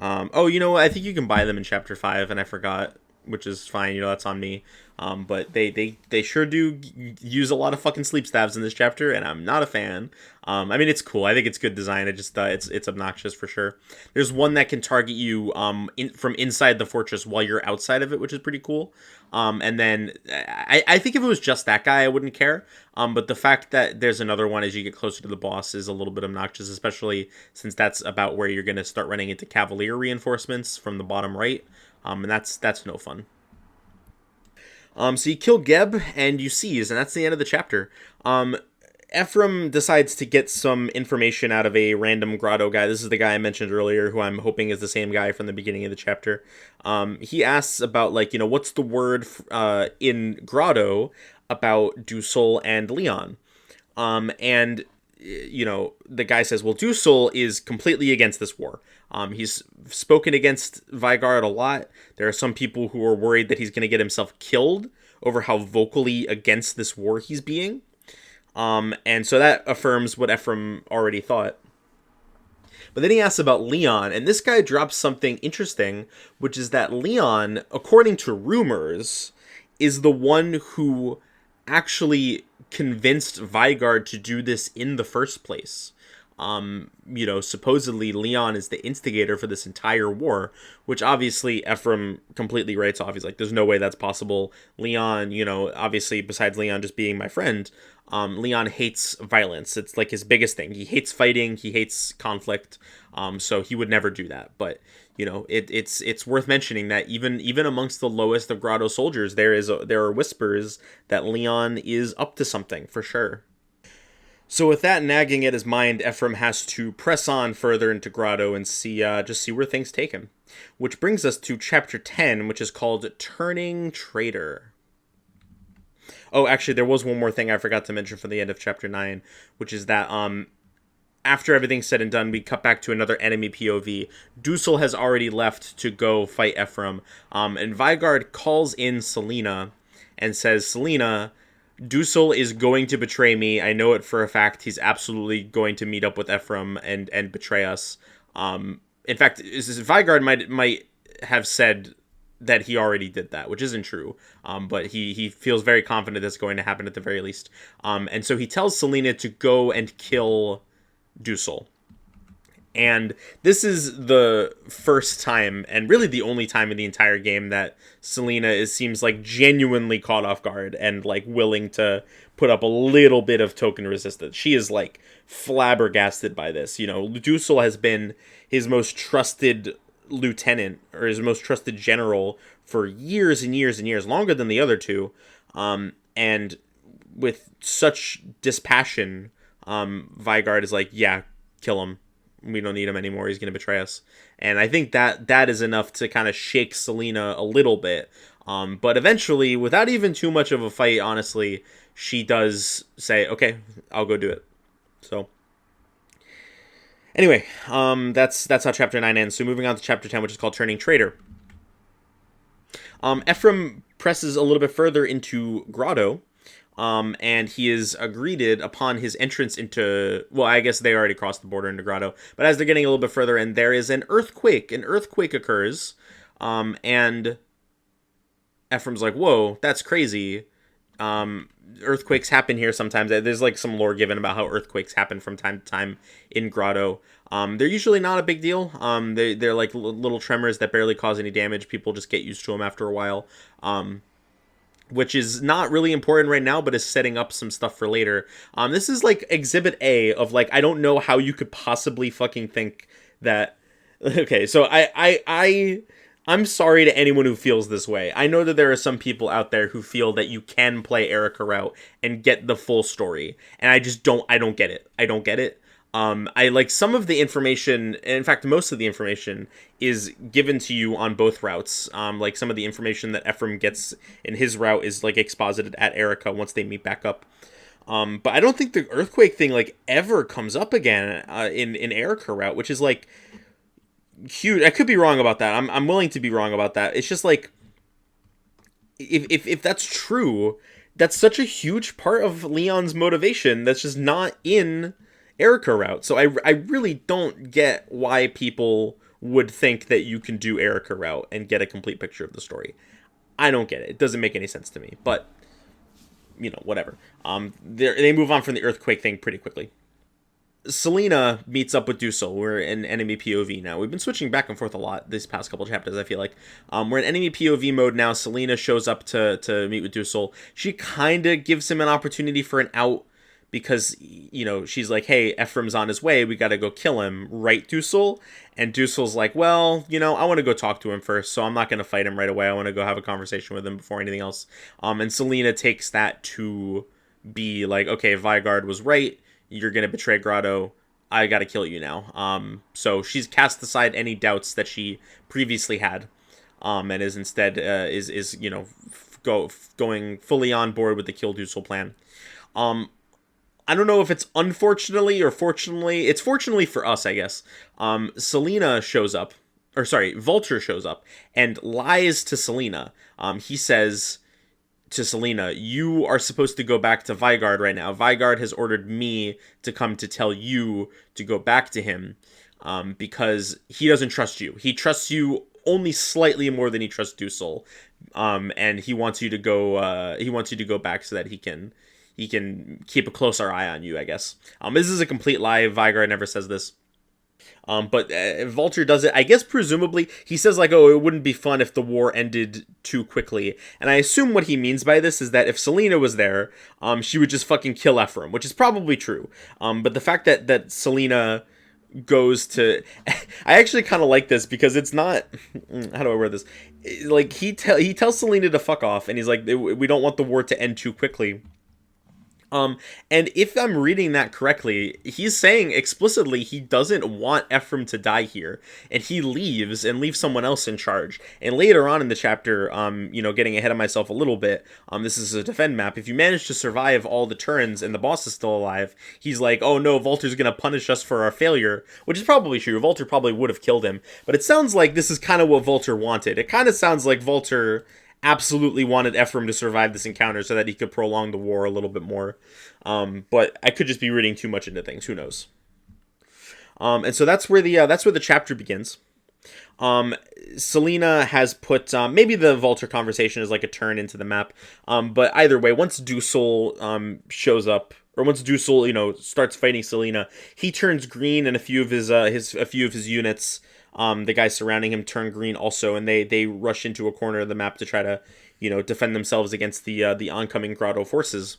oh, you know what? I think you can buy them in Chapter 5, and I forgot, which is fine. That's on me. But they sure do use a lot of fucking sleep staves in this chapter, and I'm not a fan. I mean, it's cool. I think it's good design. I just it's obnoxious for sure. There's one that can target you from inside the fortress while you're outside of it, which is pretty cool. And then I think if it was just that guy, I wouldn't care. But the fact that there's another one as you get closer to the boss is a little bit obnoxious, especially since that's about where you're going to start running into cavalier reinforcements from the bottom right. And that's no fun. So you kill Geb and you seize, and that's the end of the chapter. Ephraim decides to get some information out of a random grotto guy. This is the guy I mentioned earlier, who I'm hoping is the same guy from the beginning of the chapter. He asks about, like, what's the word in grotto about Dusel and Leon? And the guy says, well, Dusel is completely against this war. He's spoken against Vigard a lot. There are some people who are worried that he's going to get himself killed over how vocally against this war he's being. And so that affirms what Ephraim already thought. But then he asks about Leon, and this guy drops something interesting, which is that Leon, according to rumors, is the one who actually convinced Vigard to do this in the first place. Supposedly Leon is the instigator for this entire war, which obviously Ephraim completely writes off. He's like, there's no way that's possible. Leon, obviously, besides Leon just being my friend, Leon hates violence. It's like his biggest thing. He hates fighting. He hates conflict. So he would never do that. But it's worth mentioning that even amongst the lowest of Grotto soldiers, there are whispers that Leon is up to something for sure. So with that nagging at his mind, Ephraim has to press on further into Grotto and see where things take him. Which brings us to chapter 10, which is called Turning Traitor. Oh, actually, there was one more thing I forgot to mention from the end of chapter 9, which is that after everything's said and done, we cut back to another enemy POV. Dusel has already left to go fight Ephraim, and Vigard calls in Selena and says, Selena, Dusel is going to betray me. I know it for a fact. He's absolutely going to meet up with Ephraim and betray us. In fact, Vigard might have said that he already did that, which isn't true. But he feels very confident that's going to happen at the very least. And so he tells Selena to go and kill Dusel. And this is the first time, and really the only time in the entire game, that Selena seems like genuinely caught off guard and like willing to put up a little bit of token resistance. She is like flabbergasted by this. Dusel has been his most trusted lieutenant, or his most trusted general, for years and years and years, longer than the other two. And with such dispassion Vigard is like, yeah, kill him. We don't need him anymore. He's going to betray us. And I think that is enough to kind of shake Selena a little bit. But eventually, without even too much of a fight, honestly, she does say, okay, I'll go do it. So anyway, that's how chapter 9 ends. So moving on to chapter 10, which is called Turning Traitor. Ephraim presses a little bit further into Grotto, and he is greeted upon his entrance into, well, I guess they already crossed the border into Grotto, but as they're getting a little bit further in, there is an earthquake. An earthquake occurs, and Ephraim's like, whoa, that's crazy. Earthquakes happen here sometimes. There's like some lore given about how earthquakes happen from time to time in Grotto. They're usually not a big deal. They're like little tremors that barely cause any damage. People just get used to them after a while. Which is not really important right now, but is setting up some stuff for later. This is like Exhibit A of like, I don't know how you could possibly fucking think that. Okay, so I'm sorry to anyone who feels this way. I know that there are some people out there who feel that you can play Erica route and get the full story, and I don't get it. I don't get it. I like some of the information, in fact, most of the information is given to you on both routes. Like some of the information that Ephraim gets in his route is like exposited at Erica once they meet back up. But I don't think the earthquake thing like ever comes up again in Erica route, which is like huge. I could be wrong about that. I'm willing to be wrong about that. It's just like if that's true, that's such a huge part of Leon's motivation that's just not in Erica route. So I really don't get why people would think that you can do Erica route and get a complete picture of the story. I don't get it. It doesn't make any sense to me. But you know, whatever. They move on from the earthquake thing pretty quickly. Selena meets up with Dusel. We're in enemy POV now. We've been switching back and forth a lot this past couple chapters, I feel like. We're in enemy POV mode now. Selena shows up to meet with Dusel. She kind of gives him an opportunity for an out because, you know, she's like, hey, Ephraim's on his way. We got to go kill him. Right, Dusel? And Dusel's like, well, you know, I want to go talk to him first, so I'm not going to fight him right away. I want to go have a conversation with him before anything else. And Selena takes that to be like, okay, Vigard was right. You're going to betray Grotto. I got to kill you now. So she's cast aside any doubts that she previously had, and is instead is you know going fully on board with the Kill Dusel plan. I don't know if it's unfortunately or fortunately. It's fortunately for us, I guess. Selena shows up, or sorry, Vulture shows up and lies to Selena. He says to Selena, you are supposed to go back to Vigard right now. Vigard has ordered me to come to tell you to go back to him because he doesn't trust you. He trusts you only slightly more than he trusts Dusel, and he wants you to go. He wants you to go back so that he can keep a closer eye on you, I guess. This is a complete lie. Vigard never says this. But Vulture does it, I guess, presumably. He says, like, oh, it wouldn't be fun if the war ended too quickly. And I assume what he means by this is that if Selena was there, she would just fucking kill Ephraim, which is probably true. But the fact that Selena goes to... I actually kind of like this because it's not... How do I word this? Like, he tells Selena to fuck off, and he's like, we don't want the war to end too quickly. And if I'm reading that correctly, he's saying explicitly he doesn't want Ephraim to die here, and he leaves and leaves someone else in charge. And later on in the chapter, you know, getting ahead of myself a little bit, this is a defend map. If you manage to survive all the turns and the boss is still alive, he's like, oh no, Vulture's gonna punish us for our failure, which is probably true. Vulture probably would have killed him, but it sounds like this is kind of what Vulture wanted. It kind of sounds like Vulture absolutely wanted Ephraim to survive this encounter so that he could prolong the war a little bit more. But I could just be reading too much into things. Who knows? And so that's where the chapter begins. Selena has put maybe the Vulture conversation is like a turn into the map. But either way, once Dusel shows up, or once Dusel, you know, starts fighting Selena, he turns green, and a few of his units, the guys surrounding him, turn green also, and they rush into a corner of the map to try to, you know, defend themselves against the oncoming Grotto forces.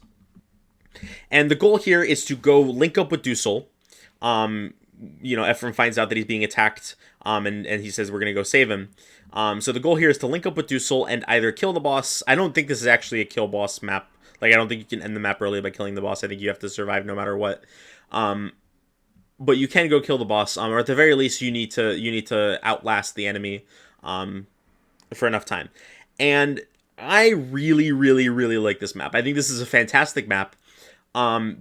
And the goal here is to go link up with Dusel. You know, Ephraim finds out that he's being attacked, and he says we're gonna go save him. So the goal here is to link up with Dusel and either kill the boss. I don't think this is actually a kill boss map Like, I don't think you can end the map early by killing the boss. I think you have to survive no matter what. But you can go kill the boss, or at the very least, you need to outlast the enemy for enough time. And I really, really, really like this map. I think this is a fantastic map.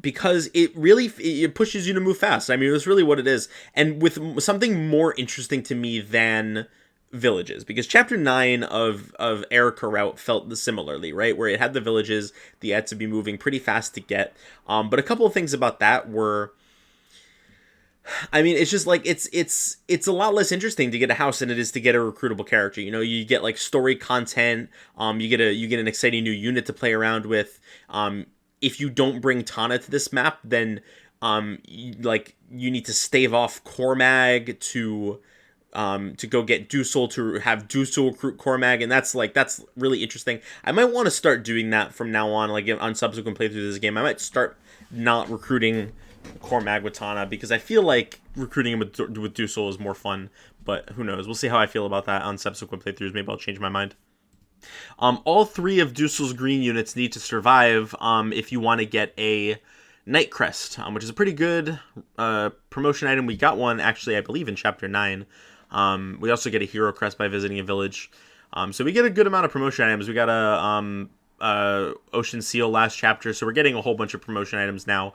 Because it pushes you to move fast. I mean, that's really what it is. And with something more interesting to me than villages, because chapter 9 of Erica Route felt similarly, right? Where it had the villages that you had to be moving pretty fast to get. But a couple of things about that were, I mean, it's just like it's a lot less interesting to get a house than it is to get a recruitable character. You know, you get like story content. You get an exciting new unit to play around with. If you don't bring Tana to this map, then you need to stave off Cormag to go get Dusel, to have Dusel recruit Cormag, and that's really interesting. I might want to start doing that from now on, like on subsequent playthroughs of this game. I might start not recruiting Cormag with Tana, because I feel like recruiting him with Dusel is more fun, but who knows? We'll see how I feel about that on subsequent playthroughs. Maybe I'll change my mind. All 3 of Dusel's green units need to survive if you want to get a Night Crest, which is a pretty good promotion item. We got one, actually, I believe, in Chapter 9. We also get a Hero Crest by visiting a village. So we get a good amount of promotion items. We got a Ocean Seal last chapter, so we're getting a whole bunch of promotion items now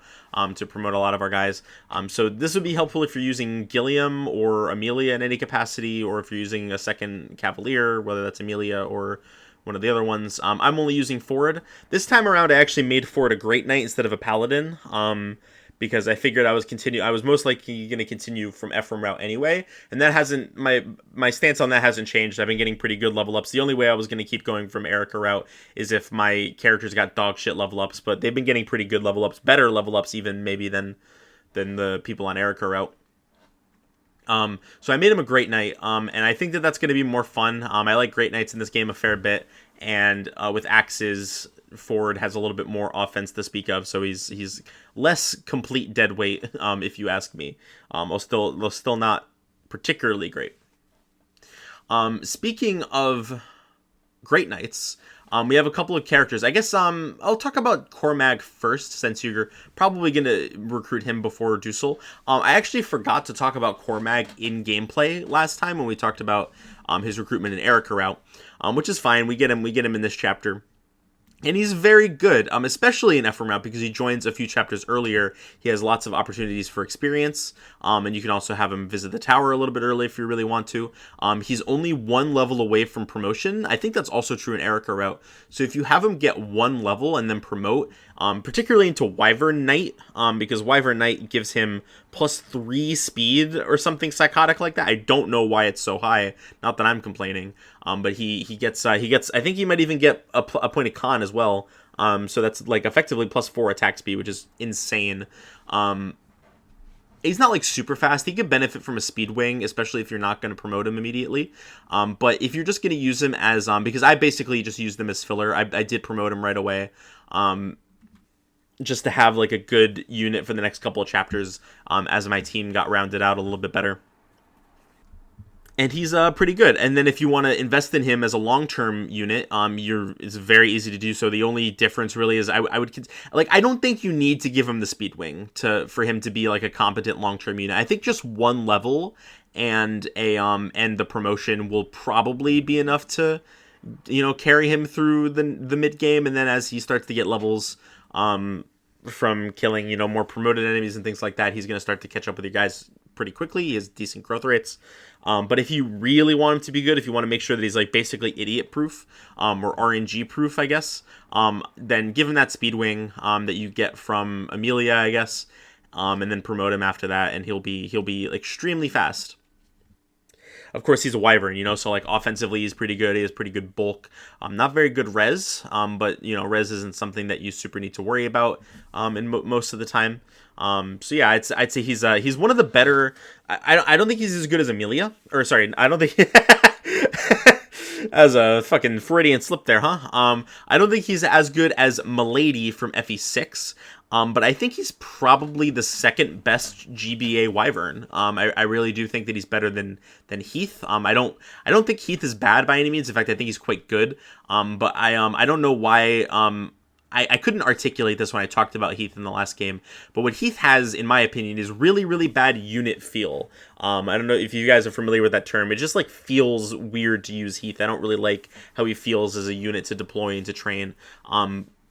to promote a lot of our guys. So this would be helpful if you're using Gilliam or Amelia in any capacity, or if you're using a second Cavalier, whether that's Amelia or one of the other ones. I'm only using Ford. This time around, I actually made Ford a Great Knight instead of a Paladin, because I figured I was most likely going to continue from Ephraim route anyway, and that hasn't, my stance on that hasn't changed. I've been getting pretty good level ups. The only way I was going to keep going from Erica route is if my characters got dog shit level ups, but they've been getting pretty good level ups, better level ups even maybe than the people on Erica route. So I made him a Great Knight, and I think that that's going to be more fun. I like Great Knights in this game a fair bit, and with axes, Ford has a little bit more offense to speak of, so he's less complete dead weight, if you ask me. They're still not particularly great. Speaking of Great Knights, we have a couple of characters. I guess I'll talk about Cormag first, since you're probably going to recruit him before Dusel. I actually forgot to talk about Cormag in gameplay last time when we talked about his recruitment in Erica route, which is fine. We get him in this chapter. And he's very good, especially in Ephraim route, because he joins a few chapters earlier. He has lots of opportunities for experience, and you can also have him visit the tower a little bit early if you really want to. He's only 1 level away from promotion. I think that's also true in Erica route. So if you have him get 1 level and then promote, particularly into Wyvern Knight, because Wyvern Knight gives him +3 speed or something psychotic like that. I don't know why it's so high. Not that I'm complaining. But he gets I think he might even get a point of con as well. So that's like effectively +4 attack speed, which is insane. He's not like super fast. He could benefit from a speed wing, especially if you're not going to promote him immediately. But if you're just going to use him as because I basically just used him as filler. I did promote him right away. Just to have like a good unit for the next couple of chapters, as my team got rounded out a little bit better. And he's pretty good. And then if you want to invest in him as a long-term unit, it's very easy to do so. The only difference really is I don't think you need to give him the speed wing for him to be like a competent long-term unit. I think just 1 level and the promotion will probably be enough to carry him through the mid game, and then as he starts to get levels from killing more promoted enemies and things like that, he's going to start to catch up with you guys pretty quickly. He has decent growth rates. But if you really want him to be good, if you want to make sure that he's like basically idiot proof, or RNG proof, I guess, then give him that speed wing that you get from Amelia, I guess, and then promote him after that, and he'll be extremely fast. Of course, he's a Wyvern, so like offensively he's pretty good. He has pretty good bulk. Not very good res, but res isn't something that you super need to worry about in most of the time. So yeah, I'd say he's one of the better. I don't think he's as good as Amelia, or sorry, I don't think as a fucking Freudian slip there, huh? I don't think he's as good as Milady from FE6. But I think he's probably the second best GBA Wyvern. I really do think that he's better than Heath. I don't think Heath is bad by any means. In fact, I think he's quite good. But I don't know why I couldn't articulate this when I talked about Heath in the last game, but what Heath has, in my opinion, is really, really bad unit feel. I don't know if you guys are familiar with that term. It just like feels weird to use Heath. I don't really like how he feels as a unit to deploy and to train.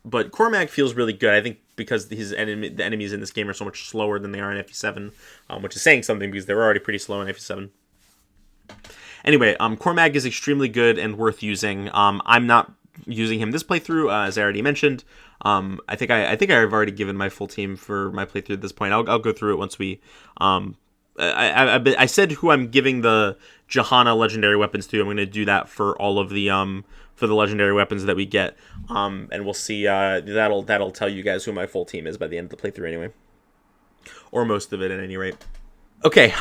But Cormac feels really good, I think, because the enemies in this game are so much slower than they are in FE7, which is saying something because they were already pretty slow in FE7. Anyway, Cormac is extremely good and worth using. I'm not using him this playthrough, as I already mentioned. I think I've already given my full team for my playthrough at this point. I'll go through it once we. I said who I'm giving the Johanna legendary weapons to. I'm going to do that for all of the for the legendary weapons that we get. And we'll see. That'll tell you guys who my full team is by the end of the playthrough anyway, or most of it at any rate. Okay,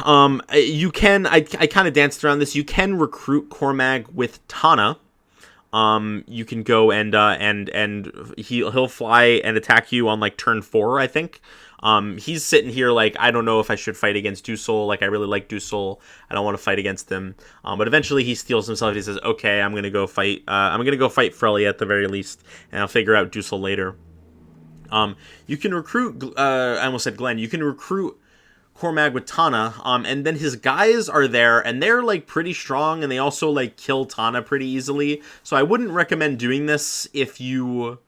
you can, I kind of danced around this. You can recruit Cormag with Tana. You can go and he'll fly and attack you on like turn 4, I think. He's sitting here like, I don't know if I should fight against Dusel. Like, I really like Dusel. I don't want to fight against him. But eventually he steals himself and he says, okay, I'm gonna go fight Frelia at the very least, and I'll figure out Dusel later. You can recruit, I almost said Glenn. You can recruit Cormag with Tana, and then his guys are there, and they're like pretty strong, and they also like kill Tana pretty easily. So I wouldn't recommend doing this if you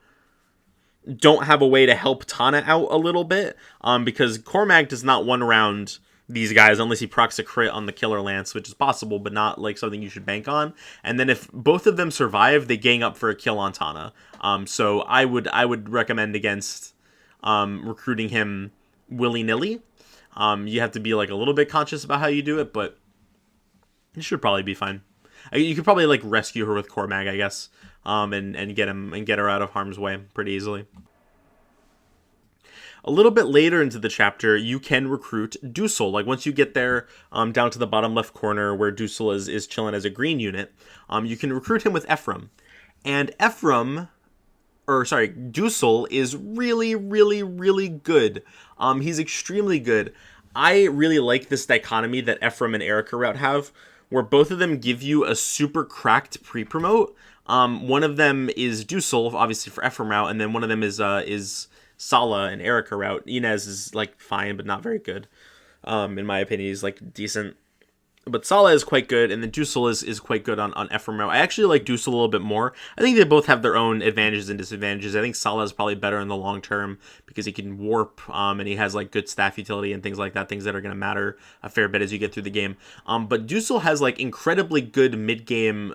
don't have a way to help Tana out a little bit, because Cormag does not one round these guys unless he procs a crit on the Killer Lance, which is possible, but not like something you should bank on. And then if both of them survive, they gang up for a kill on Tana. So I would recommend against recruiting him willy-nilly. You have to be like a little bit conscious about how you do it, but it should probably be fine. You could probably like rescue her with Cormag, I guess, and get her out of harm's way pretty easily. A little bit later into the chapter, you can recruit Dusel. Like once you get there, down to the bottom left corner where Dusel is chilling as a green unit, you can recruit him with Ephraim, and Dusel is really, really, really good. He's extremely good. I really like this dichotomy that Ephraim and Erica Route have, where both of them give you a super cracked pre-promote. One of them is Dusel, obviously for Ephraim Route, and then one of them is Sala and Erica Route. Inez is like fine, but not very good. In my opinion, he's like decent. But Sala is quite good, and then Dusel is quite good on Ephraim Route. I actually like Dusel a little bit more. I think they both have their own advantages and disadvantages. I think Sala is probably better in the long term because he can warp, and he has like good staff utility and things like that, things that are going to matter a fair bit as you get through the game. But Dusel has like incredibly good mid-game,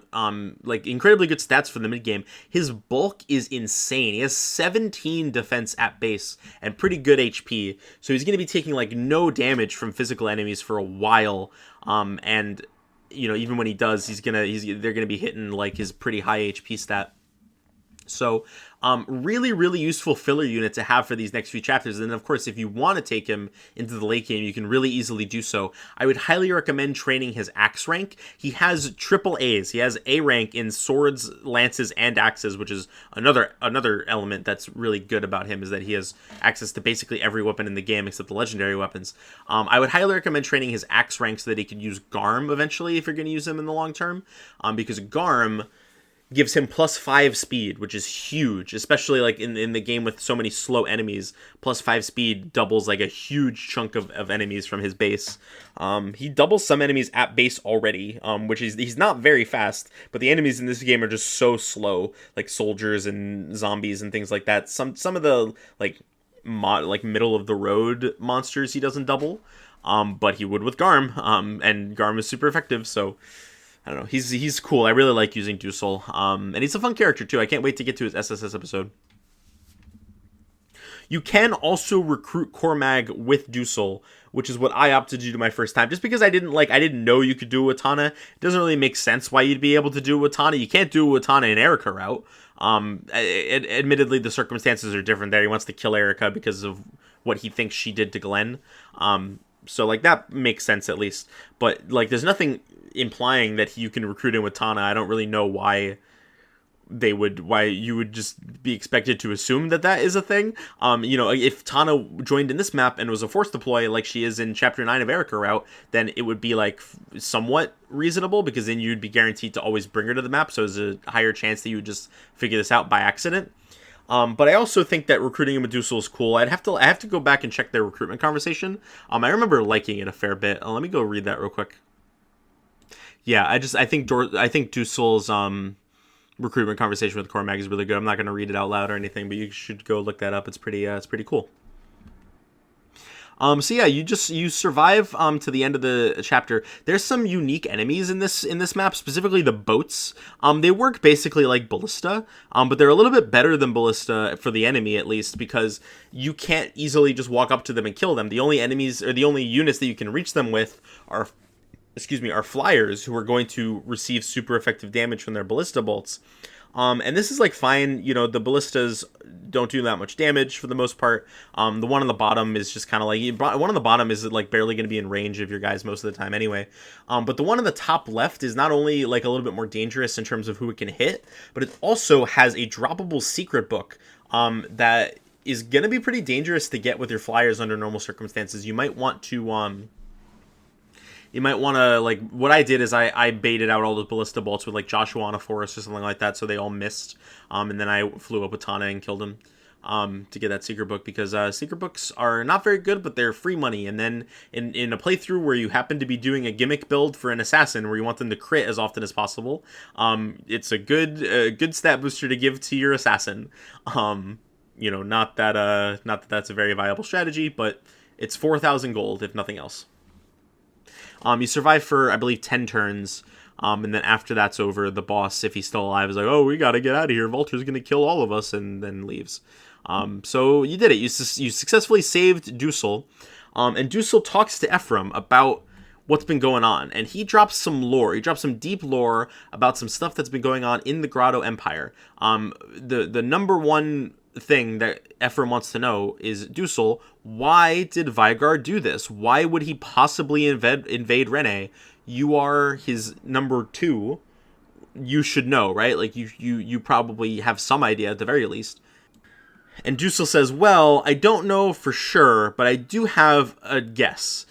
like incredibly good stats for the mid-game. His bulk is insane. He has 17 defense at base and pretty good HP. So he's going to be taking like no damage from physical enemies for a while. And you know, even when he does, they're gonna be hitting like his pretty high HP stat. So, really, really useful filler unit to have for these next few chapters. And then, of course, if you want to take him into the late game, you can really easily do so. I would highly recommend training his axe rank. He has triple A's. He has A rank in swords, lances, and axes, which is another element that's really good about him, is that he has access to basically every weapon in the game except the legendary weapons. I would highly recommend training his axe rank so that he could use Garm eventually if you're going to use him in the long term, because Garm gives him +5 speed, which is huge, especially like in the game with so many slow enemies. +5 speed doubles like a huge chunk of enemies from his base. He doubles some enemies at base already, which he's not very fast, but the enemies in this game are just so slow, like soldiers and zombies and things like that. Some of the like middle of the road monsters he doesn't double, but he would with Garm, and Garm is super effective, so I don't know. He's cool. I really like using Dusel. And he's a fun character too. I can't wait to get to his SSS episode. You can also recruit Cormag with Dusel, which is what I opted to do my first time. Just because I didn't know you could do it with Tana. It doesn't really make sense why you'd be able to do it with Tana. You can't do it with Tana in Erica Route. Admittedly, the circumstances are different there. He wants to kill Erica because of what he thinks she did to Glenn. So like that makes sense at least. But like there's nothing implying that you can recruit him with Tana. I don't really know why you would just be expected to assume that is a thing. You know, if Tana joined in this map and was a force deploy like she is in chapter 9 of Erica Route, then it would be like somewhat reasonable, because then you'd be guaranteed to always bring her to the map, so there's a higher chance that you would just figure this out by accident. But I also think that recruiting a Medusa is cool. I have to go back and check their recruitment conversation. I remember liking it a fair bit. Let me go read that real quick. Yeah, I think Dusel's recruitment conversation with Cormac is really good. I'm not going to read it out loud or anything, but you should go look that up. It's pretty cool. So yeah, you survive to the end of the chapter. There's some unique enemies in this map, specifically the boats. They work basically like ballista, but they're a little bit better than ballista for the enemy at least, because you can't easily just walk up to them and kill them. The only enemies, or the only units that you can reach them with are flyers, who are going to receive super effective damage from their ballista bolts. And this is like fine, the ballistas don't do that much damage for the most part. The one on the bottom is just kind of like, one on the bottom is like barely going to be in range of your guys most of the time anyway. But the one on the top left is not only like a little bit more dangerous in terms of who it can hit, but it also has a droppable secret book that is going to be pretty dangerous to get with your flyers under normal circumstances. You might want to, like, what I did is I baited out all the ballista bolts with, like, Joshua on a forest or something like that, so they all missed. And then I flew up with Tana and killed him to get that secret book, because secret books are not very good, but they're free money. And then in a playthrough where you happen to be doing a gimmick build for an assassin where you want them to crit as often as possible, it's a good stat booster to give to your assassin. Not that that's a very viable strategy, but it's 4,000 gold, if nothing else. You survive for, I believe, 10 turns, and then after that's over, the boss, if he's still alive, is like, oh, we gotta get out of here, Vulture's gonna kill all of us, and then leaves. So you did it. You successfully saved Dusel, and Dusel talks to Ephraim about what's been going on, and he drops some lore. He drops some deep lore about some stuff that's been going on in the Grotto Empire. The number one thing that Ephraim wants to know is, Dusel, why did Vigard do this? Why would he possibly invade Rene? You are his number 2. You should know, right? Like, you probably have some idea at the very least. And Dusel says, well, I don't know for sure, but I do have a guess.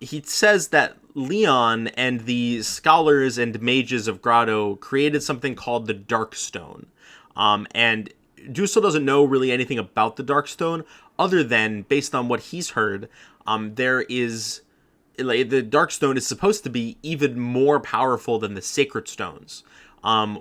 He says that Leon and the scholars and mages of Grotto created something called the Darkstone. And Dusel doesn't know really anything about the Darkstone, other than, based on what he's heard, there is, like, the Darkstone is supposed to be even more powerful than the Sacred Stones.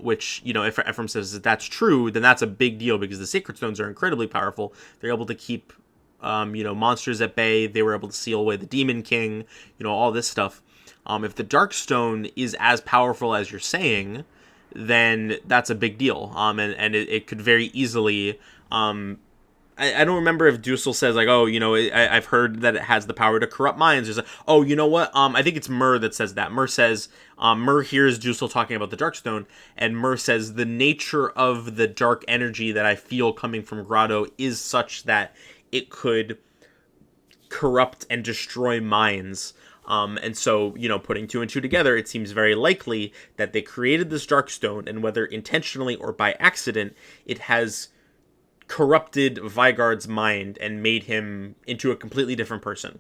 Which, if Ephraim says that that's true, then that's a big deal, because the Sacred Stones are incredibly powerful. They're able to keep, monsters at bay. They were able to seal away the Demon King, all this stuff. If the Darkstone is as powerful as you're saying, then that's a big deal. And it could very easily, I don't remember if Dusel says, like, oh, I've heard that it has the power to corrupt minds. There's oh, you know what? I think it's Mur that says that. Mur says, Mur hears Dusel talking about the Darkstone, and Mur says, the nature of the dark energy that I feel coming from Grotto is such that it could corrupt and destroy minds. And so, putting 2 and 2 together, it seems very likely that they created this Darkstone, and whether intentionally or by accident, it has corrupted Vigard's mind and made him into a completely different person.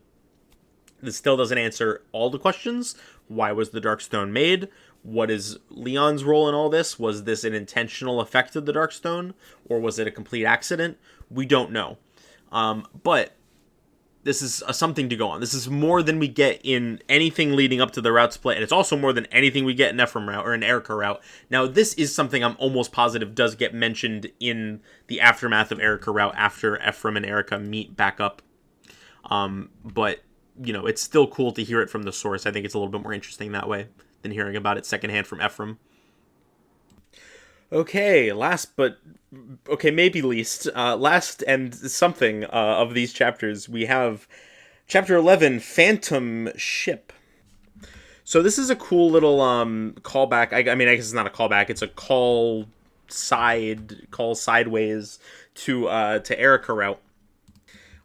This still doesn't answer all the questions. Why was the Darkstone made? What is Leon's role in all this? Was this an intentional effect of the Darkstone, or was it a complete accident? We don't know. But this is something to go on. This is more than we get in anything leading up to the route split, and it's also more than anything we get in Ephraim route or in Erica route. Now, this is something I'm almost positive does get mentioned in the aftermath of Erica route after Ephraim and Erica meet back up. But it's still cool to hear it from the source. I think it's a little bit more interesting that way than hearing about it secondhand from Ephraim. Okay, maybe least, last and something of these chapters, we have chapter 11, Phantom Ship. So this is a cool little callback. I mean, I guess it's not a callback. It's a call sideways to Erica route.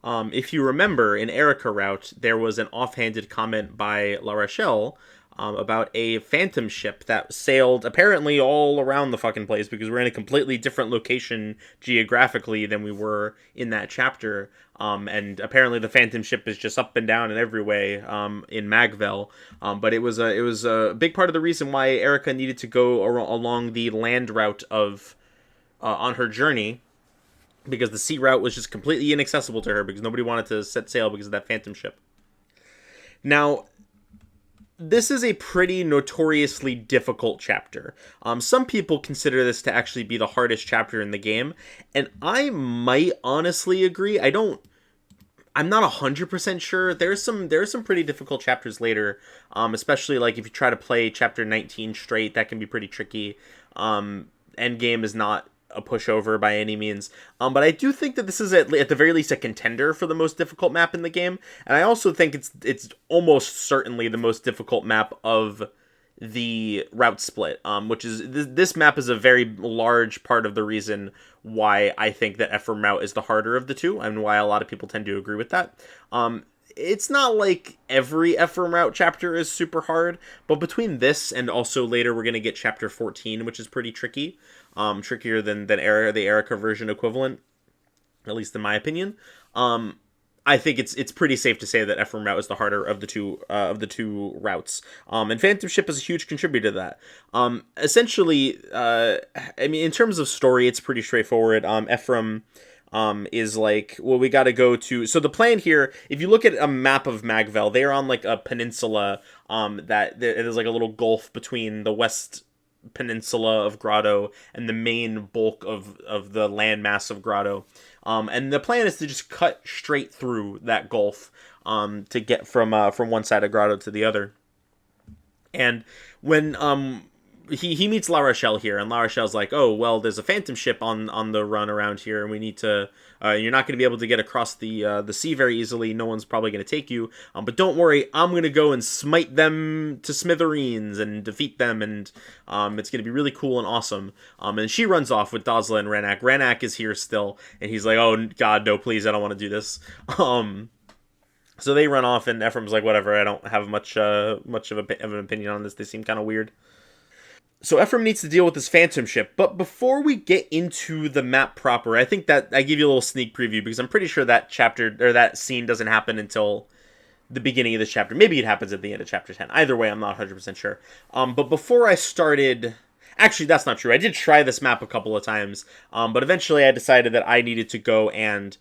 If you remember, in Erica route, there was an offhanded comment by La Rochelle about a phantom ship that sailed apparently all around the fucking place, because we're in a completely different location geographically than we were in that chapter. And apparently the phantom ship is just up and down in every way in Magvel. But it was a big part of the reason why Erica needed to go along the land route of on her journey, because the sea route was just completely inaccessible to her because nobody wanted to set sail because of that phantom ship. Now, this is a pretty notoriously difficult chapter. Some people consider this to actually be the hardest chapter in the game, and I might honestly agree. I'm not 100% sure. There's some pretty difficult chapters later, especially like if you try to play chapter 19 straight, that can be pretty tricky. Endgame is not a pushover by any means. But I do think that this is at the very least a contender for the most difficult map in the game, and I also think it's almost certainly the most difficult map of the route split, which is this map is a very large part of the reason why I think that Ephraim route is the harder of the two, and why a lot of people tend to agree with that. It's not like every Ephraim route chapter is super hard, but between this and also later we're going to get chapter 14, which is pretty tricky, trickier than the Erica version equivalent, at least in my opinion. I think it's pretty safe to say that Ephraim route is the harder of the two routes. And Phantom Ship is a huge contributor to that. Essentially, I mean, in terms of story, it's pretty straightforward. Ephraim is like, well, we got to go to. So the plan here, if you look at a map of Magvel, they are on like a peninsula. That there's like a little gulf between the west peninsula of Grotto and the main bulk of the landmass of Grotto. And the plan is to just cut straight through that gulf to get from one side of Grotto to the other. And when he meets La Rochelle here, and La Rochelle's like, oh, well, there's a phantom ship on the run around here, and we need to, you're not going to be able to get across the sea very easily, no one's probably going to take you, but don't worry, I'm going to go and smite them to smithereens and defeat them, and it's going to be really cool and awesome. And she runs off with Dazla and Renak. Renak is here still, and he's like, oh, God, no, please, I don't want to do this. So they run off, and Ephraim's like, whatever, I don't have much of an opinion on this, they seem kind of weird. So Ephraim needs to deal with this phantom ship, but before we get into the map proper, I think that I give you a little sneak preview because I'm pretty sure that chapter or that scene doesn't happen until the beginning of this chapter. Maybe it happens at the end of chapter 10. Either way, I'm not 100% sure. But before I started, actually that's not true. I did try this map a couple of times, but eventually I decided that I needed to go and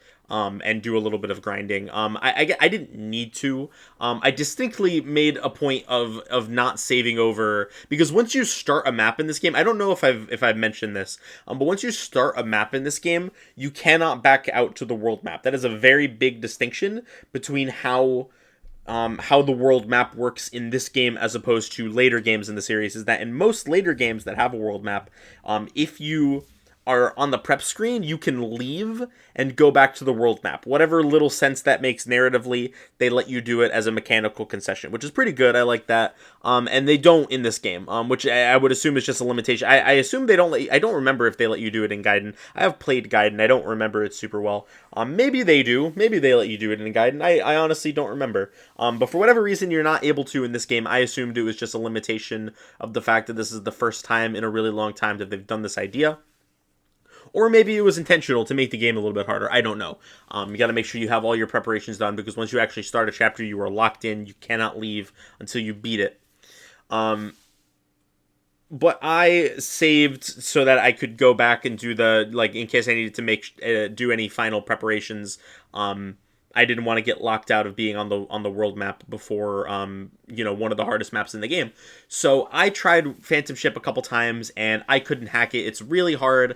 do a little bit of grinding. I didn't need to. I distinctly made a point of not saving over, because once you start a map in this game, I don't know if I've mentioned this, but once you start a map in this game, you cannot back out to the world map. That is a very big distinction between how the world map works in this game as opposed to later games in the series, is that in most later games that have a world map, if you are on the prep screen, you can leave and go back to the world map. Whatever little sense that makes narratively, they let you do it as a mechanical concession, which is pretty good. I like that. And they don't in this game, which I would assume is just a limitation. I assume they don't let you, I don't remember if they let you do it in Gaiden. I have played Gaiden. I don't remember it super well. Maybe they do. Maybe they let you do it in Gaiden. I honestly don't remember. But for whatever reason, you're not able to in this game. I assumed it was just a limitation of the fact that this is the first time in a really long time that they've done this idea. Or maybe it was intentional to make the game a little bit harder. I don't know. You got to make sure you have all your preparations done, because once you actually start a chapter, you are locked in. You cannot leave until you beat it. But I saved so that I could go back and do the, like, in case I needed to do any final preparations. I didn't want to get locked out of being on the world map before, one of the hardest maps in the game. So I tried Phantom Ship a couple times, and I couldn't hack it. It's really hard.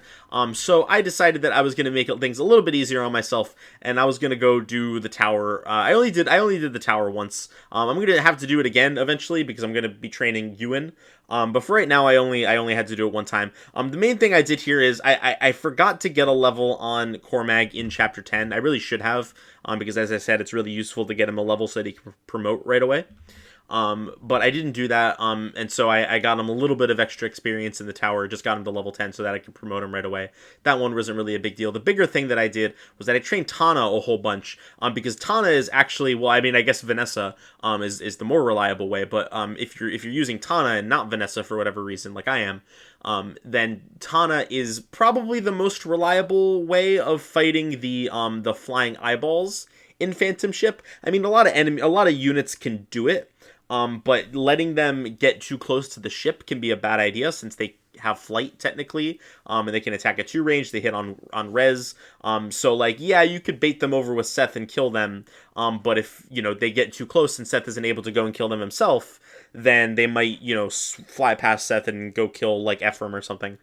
So I decided that I was going to make things a little bit easier on myself, and I was going to go do the tower. I only did the tower once. I'm going to have to do it again eventually, because I'm going to be training Ewan. But for right now, I only had to do it one time. The main thing I did here is I forgot to get a level on Cormag in Chapter 10. I really should have, because as I said, it's really useful to get him a level so that he can promote right away. But I didn't do that, and so I got him a little bit of extra experience in the tower, just got him to level 10 so that I could promote him right away. That one wasn't really a big deal. The bigger thing that I did was that I trained Tana a whole bunch, because Tana is actually, well, I mean, I guess Vanessa is the more reliable way, but if you're using Tana and not Vanessa for whatever reason, like I am, then Tana is probably the most reliable way of fighting the flying eyeballs in Phantom Ship. I mean, a lot of units can do it, but letting them get too close to the ship can be a bad idea, since they have flight technically, and they can attack at 2 range. They hit on res. So like, yeah, you could bait them over with Seth and kill them. But if they get too close and Seth isn't able to go and kill them himself, then they might fly past Seth and go kill like Ephraim or something.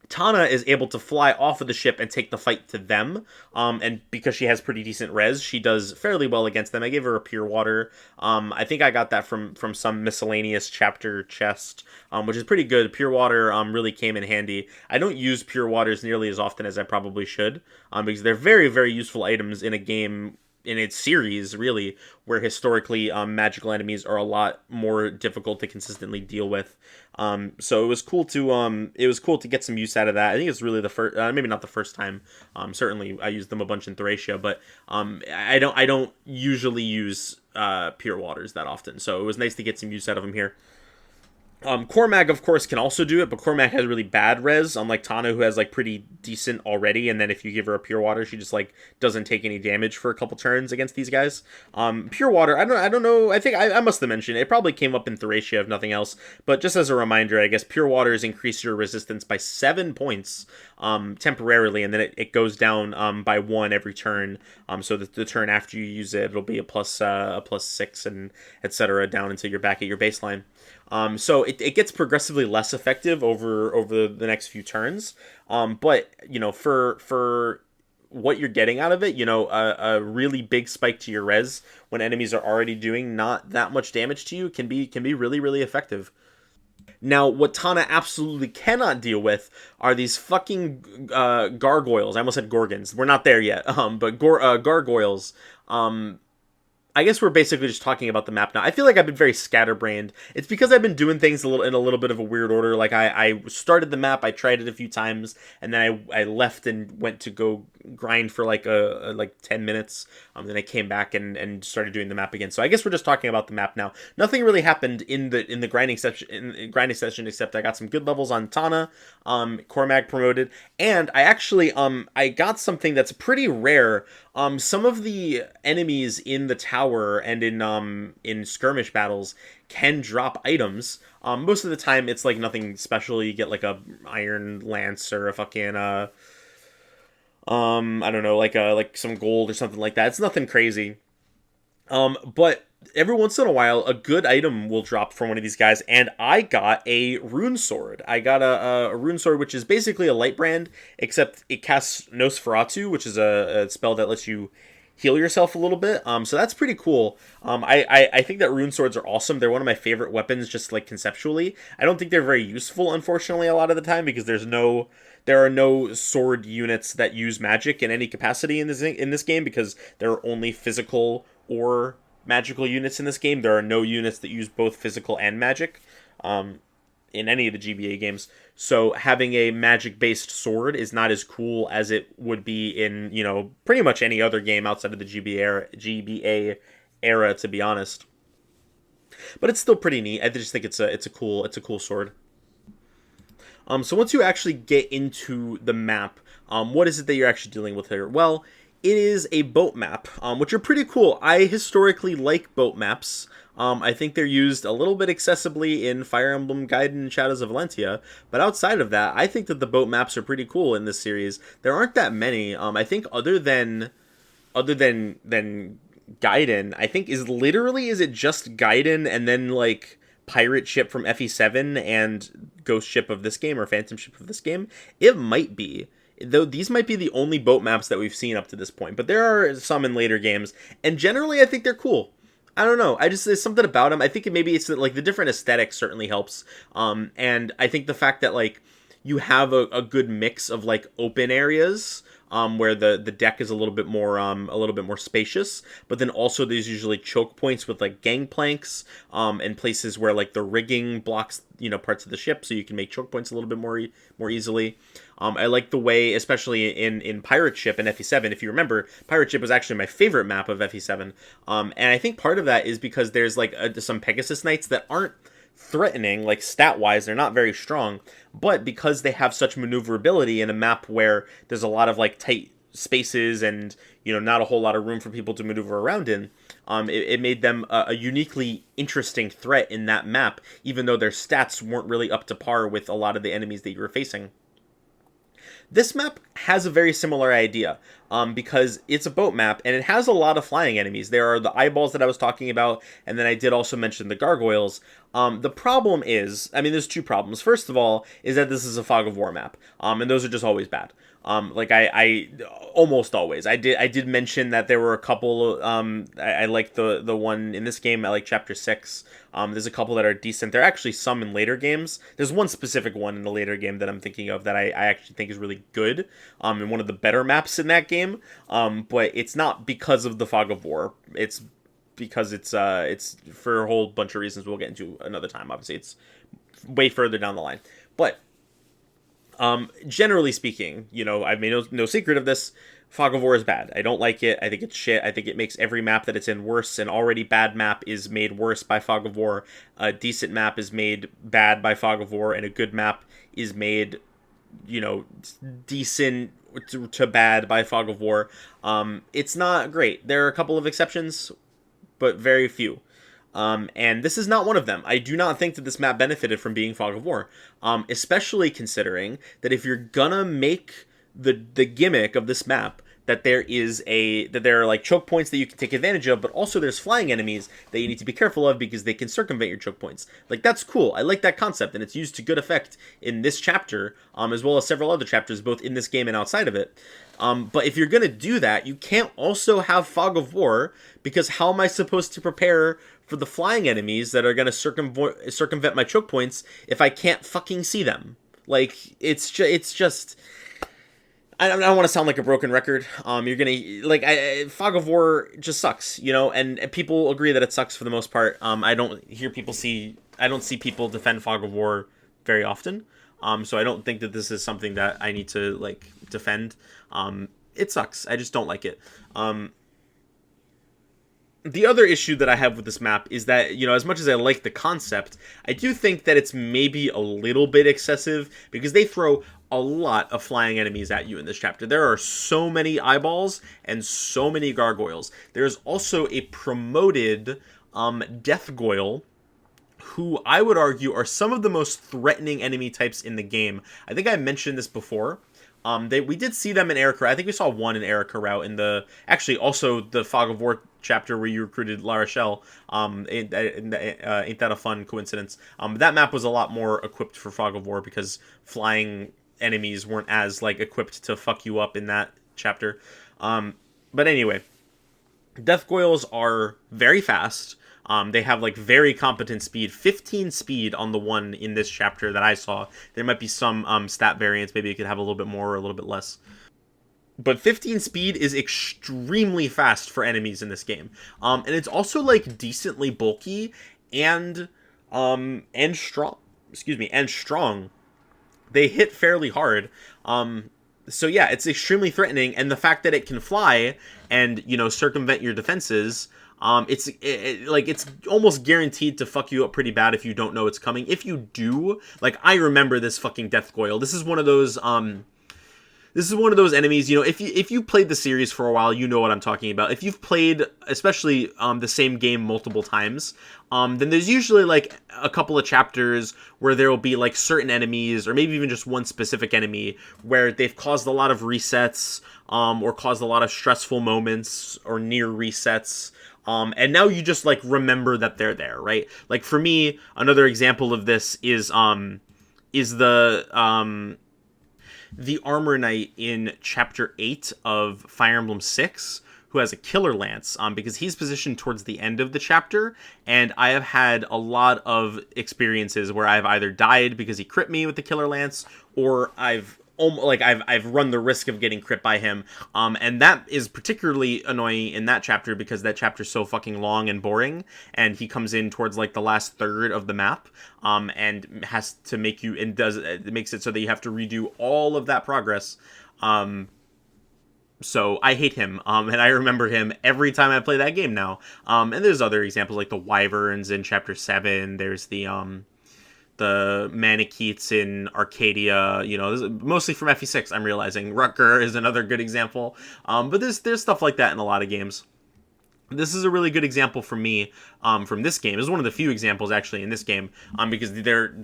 Tana is able to fly off of the ship and take the fight to them, and because she has pretty decent res, she does fairly well against them. I gave her a Pure Water. I think I got that from some miscellaneous chapter chest, which is pretty good. Pure Water really came in handy. I don't use Pure Waters nearly as often as I probably should, because they're very, very useful items in a game, in its series, really, where historically magical enemies are a lot more difficult to consistently deal with. So it was cool to get some use out of that. I think it's really the first, maybe not the first time. Certainly I used them a bunch in Thracia, but I don't usually use Pure Waters that often. So it was nice to get some use out of them here. Cormag, of course, can also do it, but Cormag has really bad res, unlike Tana, who has like pretty decent already, and then if you give her a Pure Water, she just like doesn't take any damage for a couple turns against these guys. Pure Water, I don't know, I think I must have mentioned it probably came up in Thracia if nothing else, but just as a reminder, I guess Pure Waters increase your resistance by 7 points temporarily, and then it goes down by 1 every turn. So the turn after you use it, it'll be a plus 6 and etc. down until you're back at your baseline. So it gets progressively less effective over the next few turns. But for what you're getting out of it, a really big spike to your res when enemies are already doing not that much damage to you can be really, really effective. Now, what Tana absolutely cannot deal with are these fucking gargoyles. I almost said gorgons. We're not there yet. But gargoyles. I guess we're basically just talking about the map now. I feel like I've been very scatterbrained. It's because I've been doing things in a little bit of a weird order. Like I started the map, I tried it a few times, and then I left and went to go grind for like 10 minutes. Then I came back and started doing the map again. So I guess we're just talking about the map now. Nothing really happened in the grinding session except I got some good levels on Tana. Cormag promoted, and I actually I got something that's pretty rare. Some of the enemies in the tower and in skirmish battles can drop items. Most of the time it's like nothing special. You get like a iron lance or a fucking I don't know, like some gold or something like that. It's nothing crazy. But every once in a while, a good item will drop from one of these guys, and I got a rune sword. I got a rune sword, which is basically a light brand, except it casts Nosferatu, which is a spell that lets you heal yourself a little bit. So that's pretty cool. I think that rune swords are awesome. They're one of my favorite weapons, just like conceptually. I don't think they're very useful, unfortunately, a lot of the time, because there are no sword units that use magic in any capacity in this game, because there are only physical or magical units in this game. There are no units that use both physical and magic in any of the GBA games. So having a magic-based sword is not as cool as it would be in, pretty much any other game outside of the GBA era, to be honest. But it's still pretty neat. I just think it's a cool sword. So once you actually get into the map, what is it that you're actually dealing with here? Well, it is a boat map, which are pretty cool. I historically like boat maps. I think they're used a little bit excessively in Fire Emblem Gaiden and Shadows of Valentia, but outside of that, I think that the boat maps are pretty cool in this series. There aren't that many. I think other than Gaiden, I think is it just Gaiden and then like pirate ship from FE7 and ghost ship of this game or phantom ship of this game? It might be. Though these might be the only boat maps that we've seen up to this point, but there are some in later games, and generally I think they're cool. I don't know, there's something about them. I think maybe it's like the different aesthetic certainly helps, and I think the fact that like you have a good mix of like open areas, where the deck is a little bit more spacious, but then also there's usually choke points with like gangplanks, and places where like the rigging blocks parts of the ship, so you can make choke points a little bit more easily. I like the way, especially in Pirate Ship and FE7, if you remember, Pirate Ship was actually my favorite map of FE7, and I think part of that is because there's like some Pegasus Knights that aren't threatening, like stat-wise, they're not very strong, but because they have such maneuverability in a map where there's a lot of like tight spaces and not a whole lot of room for people to maneuver around in. It made them a uniquely interesting threat in that map, even though their stats weren't really up to par with a lot of the enemies that you were facing. This map has a very similar idea, because it's a boat map, and it has a lot of flying enemies. There are the eyeballs that I was talking about, and then I did also mention the gargoyles. The problem is, there's two problems. First of all, is that this is a Fog of War map, and those are just always bad. I almost always. I did mention that there were a couple. I like the one in this game. I like Chapter 6. There's a couple that are decent. There are actually some in later games. There's one specific one in the later game that I'm thinking of that I actually think is really good. And one of the better maps in that game. But it's not because of the Fog of War. It's because it's for a whole bunch of reasons we'll get into another time. Obviously, it's way further down the line. But generally speaking, I've made no secret of this. Fog of War is bad. I don't like it. I think it's shit. I think it makes every map that it's in worse. An already bad map is made worse by Fog of War. A decent map is made bad by Fog of War, and a good map is made, decent to bad by Fog of War. It's not great. There are a couple of exceptions, but very few. And this is not one of them. I do not think that this map benefited from being Fog of War, especially considering that if you're gonna make the gimmick of this map that there are like choke points that you can take advantage of, but also there's flying enemies that you need to be careful of because they can circumvent your choke points. Like, that's cool. I like that concept, and it's used to good effect in this chapter, as well as several other chapters, both in this game and outside of it. But if you're going to do that, you can't also have Fog of War, because how am I supposed to prepare for the flying enemies that are going to circumvent my choke points if I can't fucking see them? Like, it's just... I don't want to sound like a broken record. You're gonna Fog of War just sucks, and people agree that it sucks for the most part. I don't see people defend Fog of War very often. So I don't think that this is something that I need to defend. It sucks. I just don't like it. The other issue that I have with this map is that, as much as I like the concept, I do think that it's maybe a little bit excessive, because they throw a lot of flying enemies at you in this chapter. There are so many eyeballs and so many gargoyles. There's also a promoted death goyle, who I would argue are some of the most threatening enemy types in the game. I think I mentioned this before. We did see them in Erica. I think we saw one in Erica Route actually also the Fog of War chapter where you recruited La Rochelle. Ain't that a fun coincidence? That map was a lot more equipped for Fog of War because flying enemies weren't as equipped to fuck you up in that chapter. But anyway, death goyles are very fast. They have very competent speed, 15 speed on the one in this chapter that I saw. There might be some stat variants. Maybe it could have a little bit more or a little bit less. But 15 speed is extremely fast for enemies in this game. And it's also decently bulky and strong. And strong. They hit fairly hard. So yeah, it's extremely threatening, and the fact that it can fly and circumvent your defenses, it's almost guaranteed to fuck you up pretty bad if you don't know it's coming. If you do, I remember this fucking death goyle. This is one of those enemies, if you played the series for a while, you know what I'm talking about. If you've played, especially the same game multiple times, then there's usually a couple of chapters where there will be certain enemies, or maybe even just one specific enemy, where they've caused a lot of resets, or caused a lot of stressful moments, or near resets. And now you just remember that they're there, right? For me, another example of this is the Armor Knight in Chapter 8 of Fire Emblem 6, who has a Killer Lance, because he's positioned towards the end of the chapter, and I have had a lot of experiences where I've either died because he crit me with the Killer Lance, or I've run the risk of getting crit by him, and that is particularly annoying in that chapter because that chapter's so fucking long and boring, and he comes in towards the last third of the map, and has to make you, and it makes it so that you have to redo all of that progress. So I hate him, and I remember him every time I play that game now. And there's other examples the Wyverns in Chapter 7. There's the the Manicheets in Arcadia, this is mostly from FE6, I'm realizing. Rutger is another good example. But there's stuff like that in a lot of games. This is a really good example for me from this game. This is one of the few examples, actually, in this game, because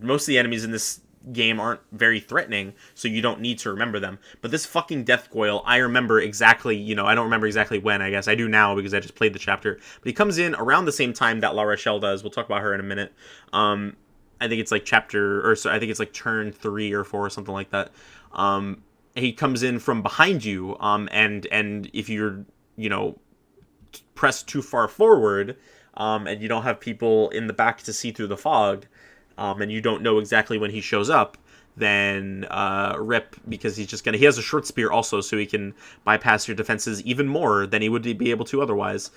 most of the enemies in this game aren't very threatening, so you don't need to remember them. But this fucking Death Goyle, I remember exactly, I don't remember exactly when, I guess. I do now because I just played the chapter. But he comes in around the same time that La Rochelle does. We'll talk about her in a minute. I think it's like I think it's like turn 3 or 4 or something like that. He comes in from behind you, and if you're, pressed too far forward, and you don't have people in the back to see through the fog, and you don't know exactly when he shows up, then rip, because he has a short spear also, so he can bypass your defenses even more than he would be able to otherwise.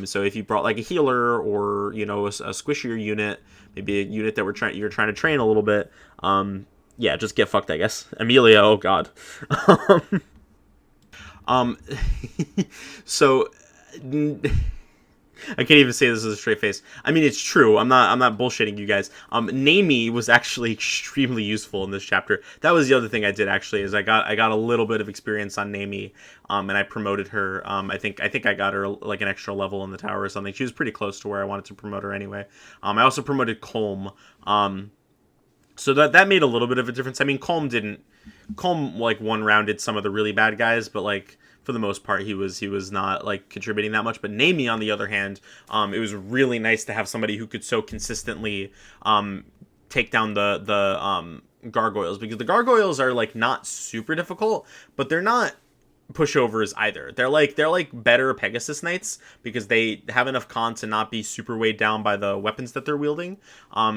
So if you brought like a healer or, a squishier unit, maybe a unit that you're trying to train a little bit, yeah, just get fucked, I guess. Amelia, oh god. So I can't even say this with a straight face. I mean, it's true. I'm not bullshitting you guys. Namie was actually extremely useful in this chapter. That was the other thing I did, actually, is I got a little bit of experience on Namie, and I promoted her. I think I got her like an extra level in the tower or something. She was pretty close to where I wanted to promote her anyway. I also promoted Colm. So that made a little bit of a difference. I mean, Colm like one-rounded some of the really bad guys, but like for the most part he was not like contributing that much. But Namie, on the other hand, it was really nice to have somebody who could so consistently take down the gargoyles, because the gargoyles are like not super difficult, but they're not pushovers either. They're like better Pegasus Knights because they have enough con to not be super weighed down by the weapons that they're wielding.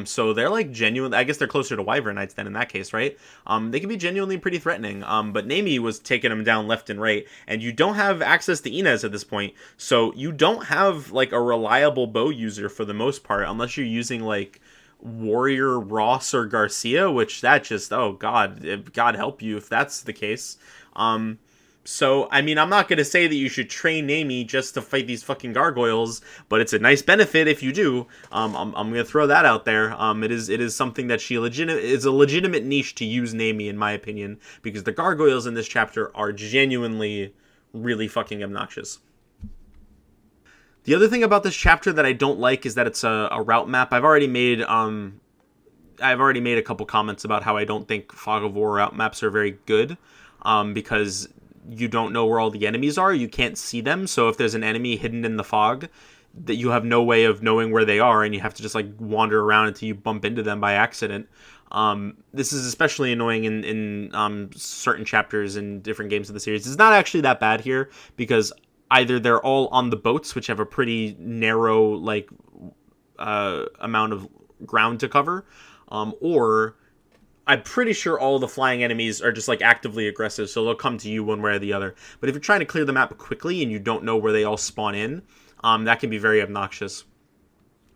So they're like genuine. I guess they're closer to Wyvern Knights then in that case, right? They can be genuinely pretty threatening. But Namie was taking them down left and right, and you don't have access to Inez at this point, so you don't have like a reliable bow user for the most part, unless you're using like Warrior Ross or Garcia, which that just, oh god, God help you if that's the case. So, I mean, I'm not going to say that you should train Namie just to fight these fucking gargoyles, but it's a nice benefit if you do. I'm going to throw that out there. It is something that is a legitimate niche to use Namie, in my opinion, because the gargoyles in this chapter are genuinely really fucking obnoxious. The other thing about this chapter that I don't like is that it's a route map. I've already made a couple comments about how I don't think Fog of War route maps are very good, because you don't know where all the enemies are. You can't see them. So if there's an enemy hidden in the fog, that you have no way of knowing where they are, and you have to just like wander around until you bump into them by accident. This is especially annoying in certain chapters in different games of the series. It's not actually that bad here, because either they're all on the boats, which have a pretty narrow like amount of ground to cover, or I'm pretty sure all the flying enemies are just like actively aggressive, so they'll come to you one way or the other. But if you're trying to clear the map quickly and you don't know where they all spawn in, that can be very obnoxious.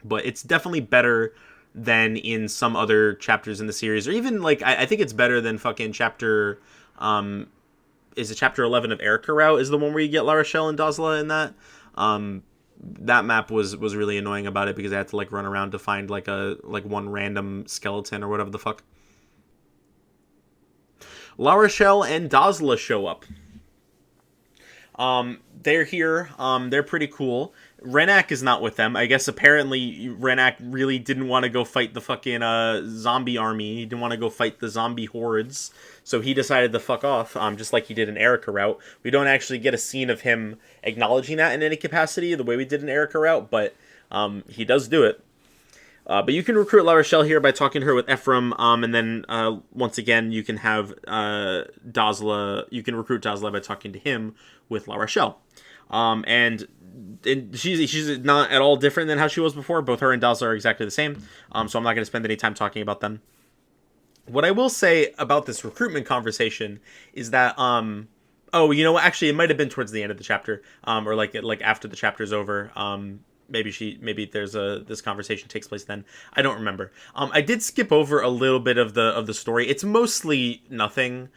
But it's definitely better than in some other chapters in the series, or even like I think it's better than fucking chapter is it chapter 11 of Erica Route is the one where you get La Rochelle and Dazla in that. That map was really annoying about it, because I had to like run around to find like one random skeleton or whatever the fuck. La Rochelle and Dazla show up. They're here. They're pretty cool. Renak is not with them. I guess apparently Renak really didn't want to go fight the fucking zombie army. He didn't want to go fight the zombie hordes. So he decided to fuck off, just like he did in Erica Route. We don't actually get a scene of him acknowledging that in any capacity the way we did in Erica Route, but he does do it. But you can recruit La Rochelle here by talking to her with Ephraim, and then once again you can have Dazla. You can recruit Dazla by talking to him with La Rochelle, and she's not at all different than how she was before. Both her and Dazla are exactly the same, so I'm not going to spend any time talking about them. What I will say about this recruitment conversation is that oh, you know what? Actually, it might have been towards the end of the chapter, or like after the chapter's over. Maybe there's this conversation takes place then. I don't remember. I did skip over a little bit of the story. It's mostly nothing.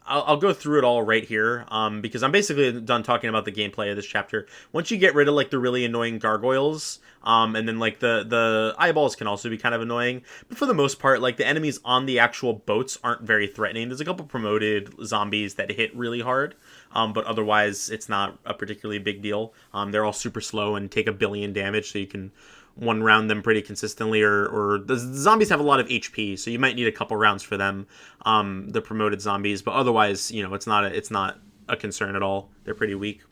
I'll go through it all right here, because I'm basically done talking about the gameplay of this chapter. Once you get rid of like the really annoying gargoyles, and then like the eyeballs can also be kind of annoying, but for the most part, like the enemies on the actual boats aren't very threatening. There's a couple promoted zombies that hit really hard, but otherwise it's not a particularly big deal. They're all super slow and take 1 billion damage, so you can one round them pretty consistently, or the zombies have a lot of HP, so you might need a couple rounds for them, the promoted zombies, but otherwise, it's not a concern at all. They're pretty weak.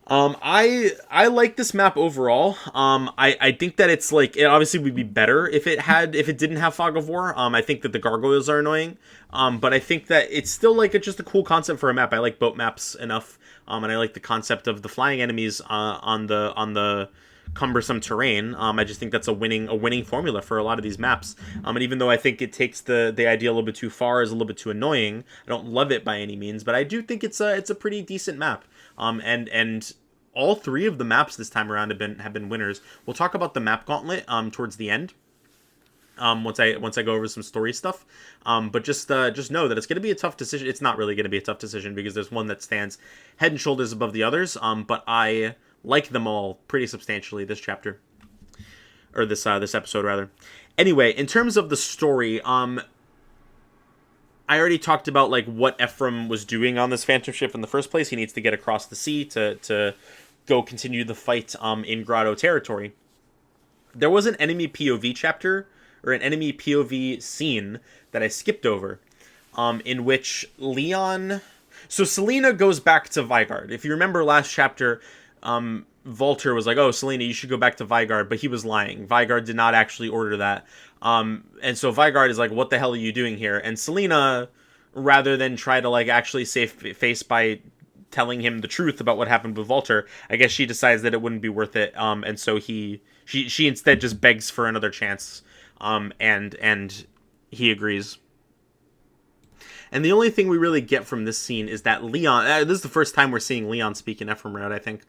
I like this map overall. I think that it's like, it obviously would be better if it didn't have Fog of War. I think that the gargoyles are annoying. But I think that it's still like just a cool concept for a map. I like boat maps enough. And I like the concept of the flying enemies on the cumbersome terrain. I just think that's a winning formula for a lot of these maps. And even though I think it takes the idea a little bit too far, is a little bit too annoying, I don't love it by any means, but I do think it's a pretty decent map. And all 3 of the maps this time around have been winners. We'll talk about the map gauntlet towards the end. Once I go over some story stuff, but just know that it's going to be a tough decision. It's not really going to be a tough decision because there's one that stands head and shoulders above the others. But I like them all pretty substantially this chapter, or this episode rather. Anyway, in terms of the story, I already talked about like what Ephraim was doing on this phantom ship in the first place. He needs to get across the sea to go continue the fight in Grotto territory. There was an enemy POV chapter, or an enemy POV scene, that I skipped over, in which Leon... So Selena goes back to Vigard. If you remember last chapter, Volter was like, oh, Selena, you should go back to Vigard, but he was lying. Vigard did not actually order that. And so Vigard is like, what the hell are you doing here? And Selena, rather than try to like actually save face by telling him the truth about what happened with Volter, I guess she decides that it wouldn't be worth it. And so she instead just begs for another chance. And he agrees. And the only thing we really get from this scene is that Leon... this is the first time we're seeing Leon speak in Ephraim Route, I think.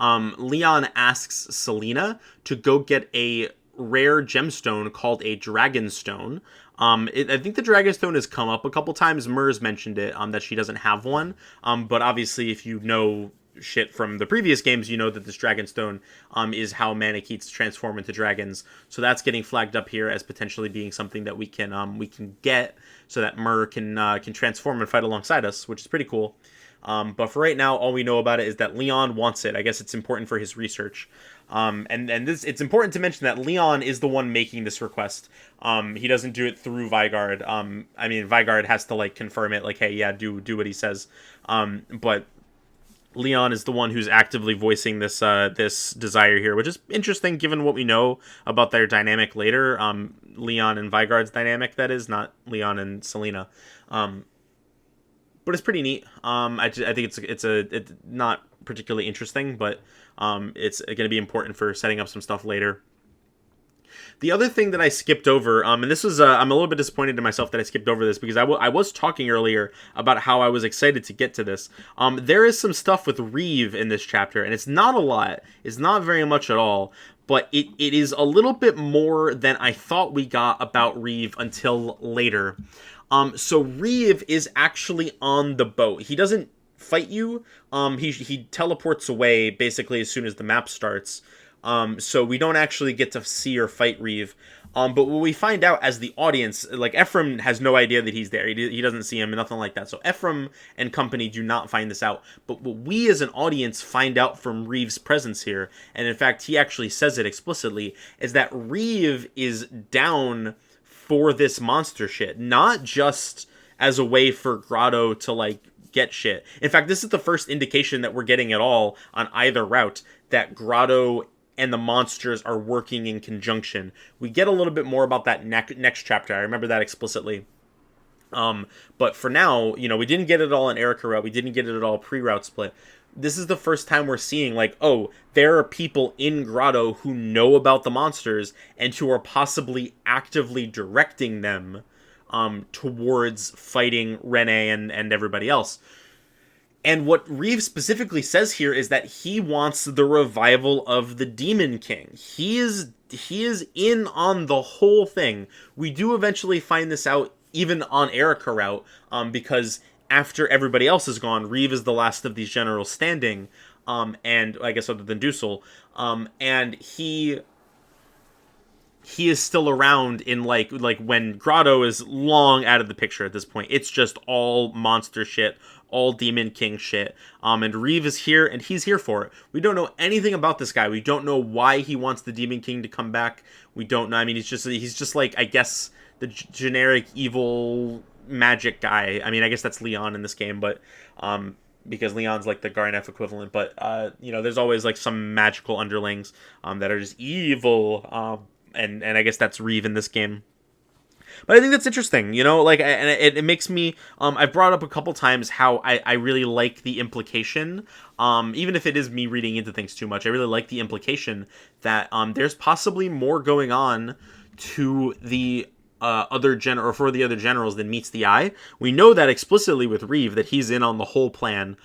Leon asks Selena to go get a rare gemstone called a Dragonstone. I think the Dragonstone has come up a couple times. Murs mentioned it, that she doesn't have one. But obviously, if you know shit from the previous games, you know that this Dragonstone is how Manicheets transform into dragons. So that's getting flagged up here as potentially being something that we can get, so that Mur can transform and fight alongside us, which is pretty cool. But for right now, all we know about it is that Leon wants it. I guess it's important for his research. And it's important to mention that Leon is the one making this request. He doesn't do it through Vigard. I mean, Vigard has to like confirm it, like, hey, yeah, do what he says. But Leon is the one who's actively voicing this desire here, which is interesting given what we know about their dynamic later. Leon and Vigard's dynamic, that is, not Leon and Selena. But it's pretty neat. I think it's not particularly interesting, but it's going to be important for setting up some stuff later. The other thing that I skipped over, and this was, I'm a little bit disappointed in myself that I skipped over this, because I was talking earlier about how I was excited to get to this. There is some stuff with Reeve in this chapter, and it's not a lot. It's not very much at all, but it is a little bit more than I thought we got about Reeve until later. So Reeve is actually on the boat. He doesn't fight you. He teleports away basically as soon as the map starts. So we don't actually get to see or fight Reeve. But what we find out as the audience, like, Ephraim has no idea that he's there. He doesn't see him, nothing like that. So Ephraim and company do not find this out. But what we as an audience find out from Reeve's presence here, and in fact he actually says it explicitly, is that Reeve is down for this monster shit. Not just as a way for Grotto to, like, get shit. In fact, this is the first indication that we're getting at all on either route that Grotto and the monsters are working in conjunction. We get a little bit more about that next chapter. I remember that explicitly. But for now, we didn't get it all in Erica route. We didn't get it at all pre-route split. This is the first time we're seeing, like, oh, there are people in Grotto who know about the monsters and who are possibly actively directing them towards fighting Rene and everybody else. And what Reeve specifically says here is that he wants the revival of the Demon King. He is in on the whole thing. We do eventually find this out even on Erica route, because after everybody else is gone, Reeve is the last of these generals standing, and I guess other than Dusel, and he is still around in like when Grotto is long out of the picture at this point. It's just all monster shit, all Demon King shit. And Reeve is here, and he's here for it. We don't know anything about this guy. We don't know why he wants the Demon King to come back. We don't know. I mean, he's just like, I guess, the generic evil magic guy. I mean, I guess that's Leon in this game, but because Leon's like the Garnef equivalent. But there's always like some magical underlings that are just evil. And I guess that's Reeve in this game. But I think that's interesting, like, and it makes me, I've brought up a couple times how I really like the implication, even if it is me reading into things too much, I really like the implication that there's possibly more going on to the for the other generals than meets the eye. We know that explicitly with Reeve, that he's in on the whole plan,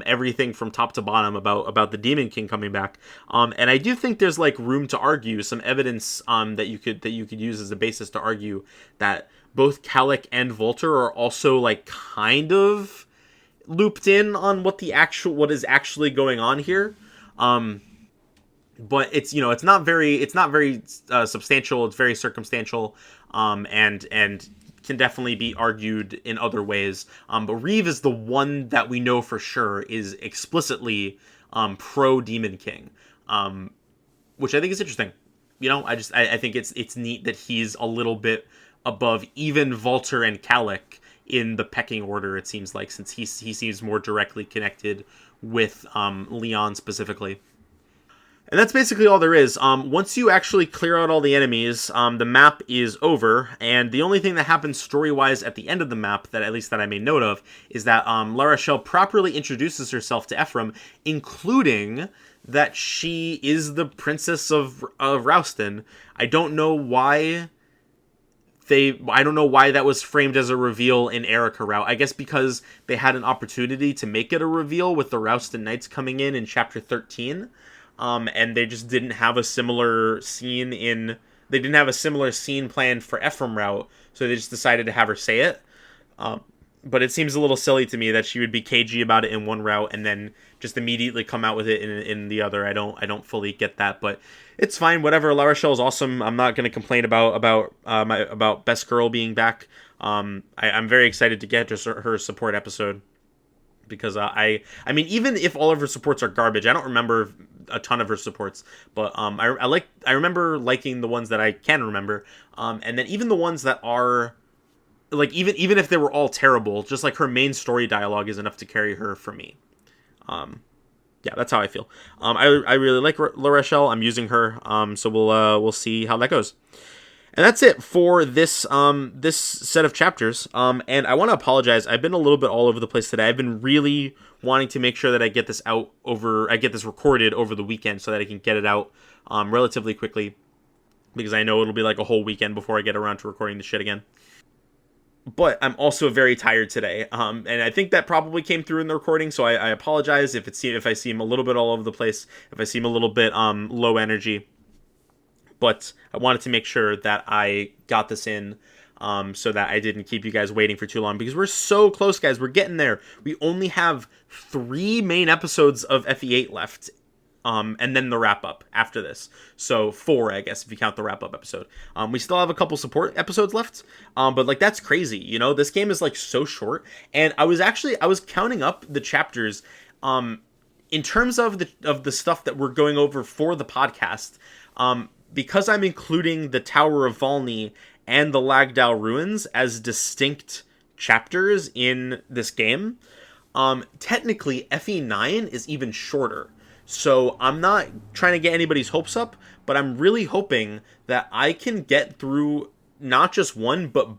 everything from top to bottom about the Demon King coming back. And I do think there's like room to argue some evidence that you could use as a basis to argue that both Calic and Volter are also like kind of looped in on what is actually going on here. But it's it's not very substantial. It's very circumstantial, and can definitely be argued in other ways. But Reeve is the one that we know for sure is explicitly pro Demon King, which I think is interesting. I think it's neat that he's a little bit above even Volter and Calic in the pecking order. It seems like, since he seems more directly connected with Leon specifically. And that's basically all there is. Once you actually clear out all the enemies, the map is over, and the only thing that happens story-wise at the end of the map, that at least that I made note of, is that La Rochelle properly introduces herself to Ephraim, including that she is the princess of Rouston. I don't know why that was framed as a reveal in Erica route. I guess because they had an opportunity to make it a reveal with the Rouston Knights coming in chapter 13. And they just didn't have a similar scene planned for Ephraim route, so they just decided to have her say it. But it seems a little silly to me that she would be cagey about it in one route and then just immediately come out with it in the other. I don't fully get that, but it's fine. Whatever. La Rochelle is awesome. I'm not going to complain about Best Girl being back. I'm very excited to get to her support episode. Because I mean, even if all of her supports are garbage, I don't remember a ton of her supports, but I remember liking the ones that I can remember, and then even the ones that are like, even if they were all terrible, just like her main story dialogue is enough to carry her for me. Yeah, that's how I feel. I really like La Rochelle. I'm using her, so we'll see how that goes. And that's it for this this set of chapters. And I want to apologize. I've been a little bit all over the place today. I've been really wanting to make sure that I get this recorded over the weekend so that I can get it out relatively quickly, because I know it'll be like a whole weekend before I get around to recording the shit again. But I'm also very tired today, and I think that probably came through in the recording. So I apologize if I seem a little bit all over the place, if I seem a little bit low energy. But I wanted to make sure that I got this in so that I didn't keep you guys waiting for too long, because we're so close, guys. We're getting there. We only have 3 main episodes of FE8 left, and then the wrap-up after this. So 4, I guess, if you count the wrap-up episode. We still have a couple support episodes left, but like, that's crazy. This game is like so short, and I was counting up the chapters in terms of the stuff that we're going over for the podcast. Because I'm including the Tower of Volney and the Lagdal Ruins as distinct chapters in this game, technically FE9 is even shorter. So I'm not trying to get anybody's hopes up, but I'm really hoping that I can get through not just 1, but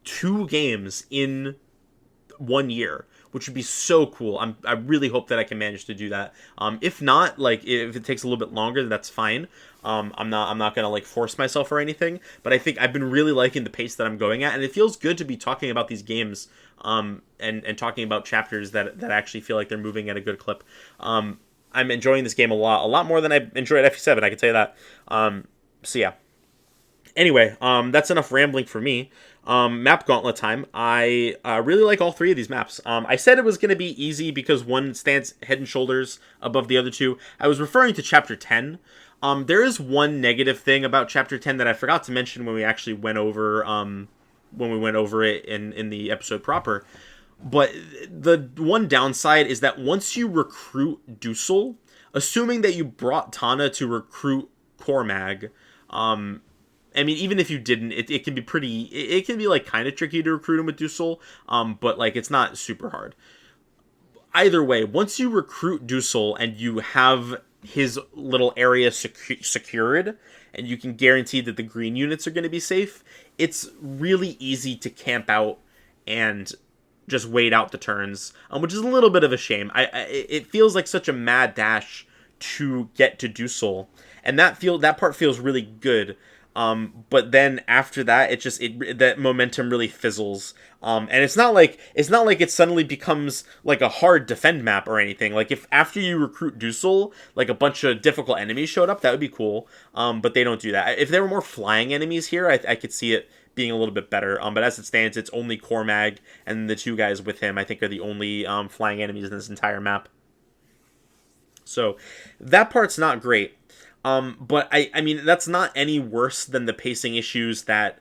2 games in 1 year, which would be so cool. I really hope that I can manage to do that. If not, like, if it takes a little bit longer, that's fine. I'm not gonna like force myself or anything, but I think I've been really liking the pace that I'm going at, and it feels good to be talking about these games, and talking about chapters that actually feel like they're moving at a good clip. I'm enjoying this game a lot more than I enjoyed FE7. I can tell you that. So yeah. Anyway, that's enough rambling for me. Map gauntlet time. I really like all three of these maps. I said it was going to be easy because one stands head and shoulders above the other two. I was referring to Chapter 10. There is one negative thing about Chapter 10 that I forgot to mention when we actually went over it in the episode proper. But the one downside is that once you recruit Dusel, assuming that you brought Tana to recruit Cormag, I mean, even if you didn't, it can be pretty. It can be like kind of tricky to recruit him with Dusel, but like it's not super hard. Either way, once you recruit Dusel and you have his little area secured, and you can guarantee that the green units are going to be safe, it's really easy to camp out and just wait out the turns, which is a little bit of a shame. It feels like such a mad dash to get to Dusel, and that part feels really good. But then after that, that momentum really fizzles. And it's not like it suddenly becomes like a hard defend map or anything. Like if after you recruit Dusel, like a bunch of difficult enemies showed up, that would be cool. But they don't do that. If there were more flying enemies here, I could see it being a little bit better. But as it stands, it's only Cormag and the two guys with him, I think, are the only flying enemies in this entire map. So that part's not great. But I mean, that's not any worse than the pacing issues that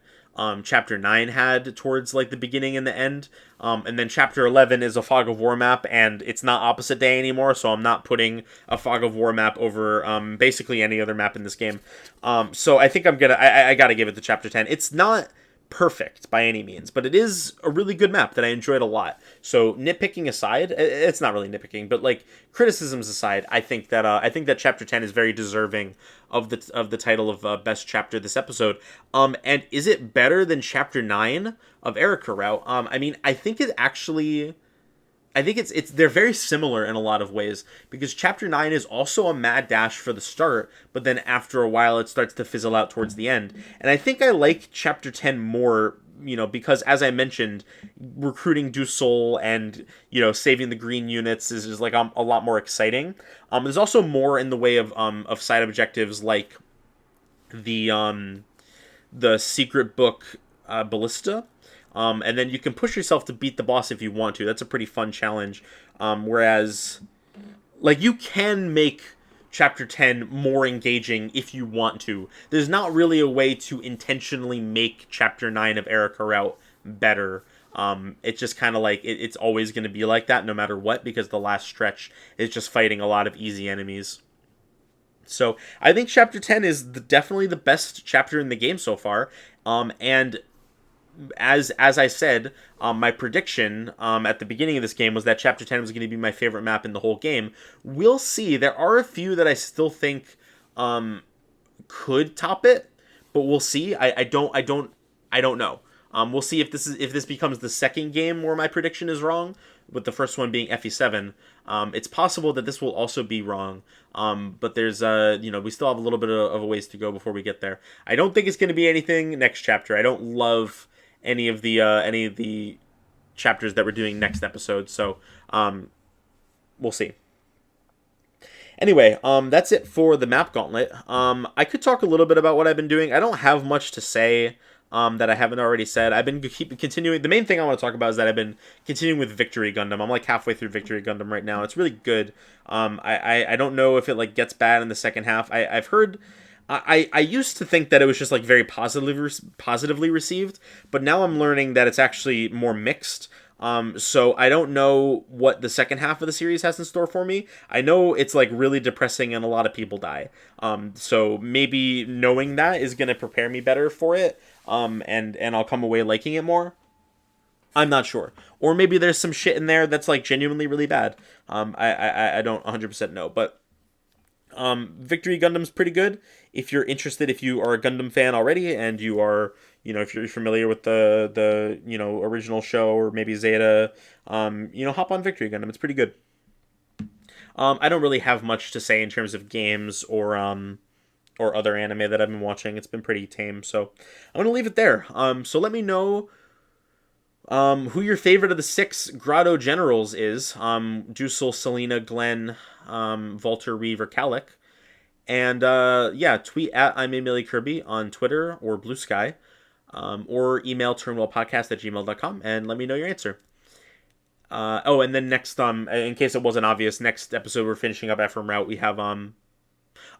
Chapter 9 had towards like the beginning and the end. And then Chapter 11 is a Fog of War map, and it's not Opposite Day anymore, so I'm not putting a Fog of War map over basically any other map in this game. So I think I gotta give it to Chapter 10. It's not perfect by any means, but it is a really good map that I enjoyed a lot. So nitpicking aside, it's not really nitpicking, but like criticisms aside, I think that Chapter 10 is very deserving of the title of best chapter this episode. And is it better than Chapter 9 of Erica Route? I mean, I think it's they're very similar in a lot of ways, because Chapter 9 is also a mad dash for the start, but then after a while it starts to fizzle out towards the end. And I think I like Chapter 10 more, because as I mentioned, recruiting Dusel and, saving the green units is like a lot more exciting. There's also more in the way of side objectives like the secret book ballista. And then you can push yourself to beat the boss if you want to. That's a pretty fun challenge. Whereas, like, you can make Chapter 10 more engaging if you want to. There's not really a way to intentionally make Chapter 9 of Erica Route better. It's just kind of like, it's always going to be like that no matter what, because the last stretch is just fighting a lot of easy enemies. So, I think Chapter 10 is definitely the best chapter in the game so far. And as I said, my prediction at the beginning of this game was that Chapter 10 was going to be my favorite map in the whole game. We'll see. There are a few that I still think could top it, but we'll see. I don't know. We'll see if this becomes the second game where my prediction is wrong, with the first one being FE7. It's possible that this will also be wrong, but there's we still have a little bit of a ways to go before we get there. I don't think it's going to be anything next chapter. I don't love any of the chapters that we're doing next episode, so we'll see. Anyway, that's it for the map gauntlet. I could talk a little bit about what I've been doing. I don't have much to say that I haven't already said. I've been continuing. The main thing I want to talk about is that I've been continuing with Victory Gundam. I'm like halfway through Victory Gundam right now. It's really good. I don't know if it like gets bad in the second half. I've heard. I used to think that it was just like very positively received, but now I'm learning that it's actually more mixed. So I don't know what the second half of the series has in store for me. I know it's like really depressing and a lot of people die. So maybe knowing that is going to prepare me better for it. And I'll come away liking it more. I'm not sure. Or maybe there's some shit in there that's like genuinely really bad. I don't 100% know, but Victory Gundam's pretty good. If you're interested, if you are a Gundam fan already and you are, if you're familiar with the original show or maybe Zeta, hop on Victory Gundam. It's pretty good. I don't really have much to say in terms of games or other anime that I've been watching. It's been pretty tame, so I'm going to leave it there. So let me know who your favorite of the 6 Grotto Generals is. Dusel, Selena, Glenn, Volter, Reeve, or Calic. And tweet at I'm Emily Kirby on Twitter or Blue Sky. or email turnwellpodcast@gmail.com and let me know your answer. And then next, in case it wasn't obvious, next episode we're finishing up Ephraim Route. We have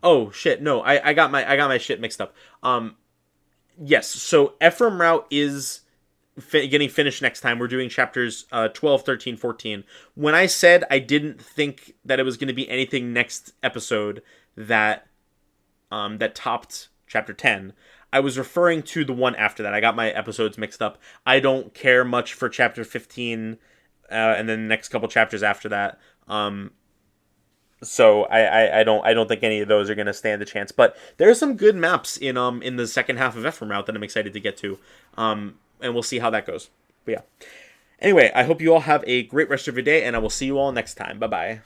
oh shit, no, I got my shit mixed up. Yes, so Ephraim Route is getting finished next time. We're doing chapters 12, 13, 14. When I said I didn't think that it was going to be anything next episode that that topped chapter 10, I was referring to the one after that. I got my episodes mixed up. I don't care much for chapter 15 and then the next couple chapters after that. So I don't think any of those are going to stand a chance. But there are some good maps in the second half of Ephraim Route that I'm excited to get to. And we'll see how that goes. But yeah. Anyway, I hope you all have a great rest of your day, and I will see you all next time. Bye-bye.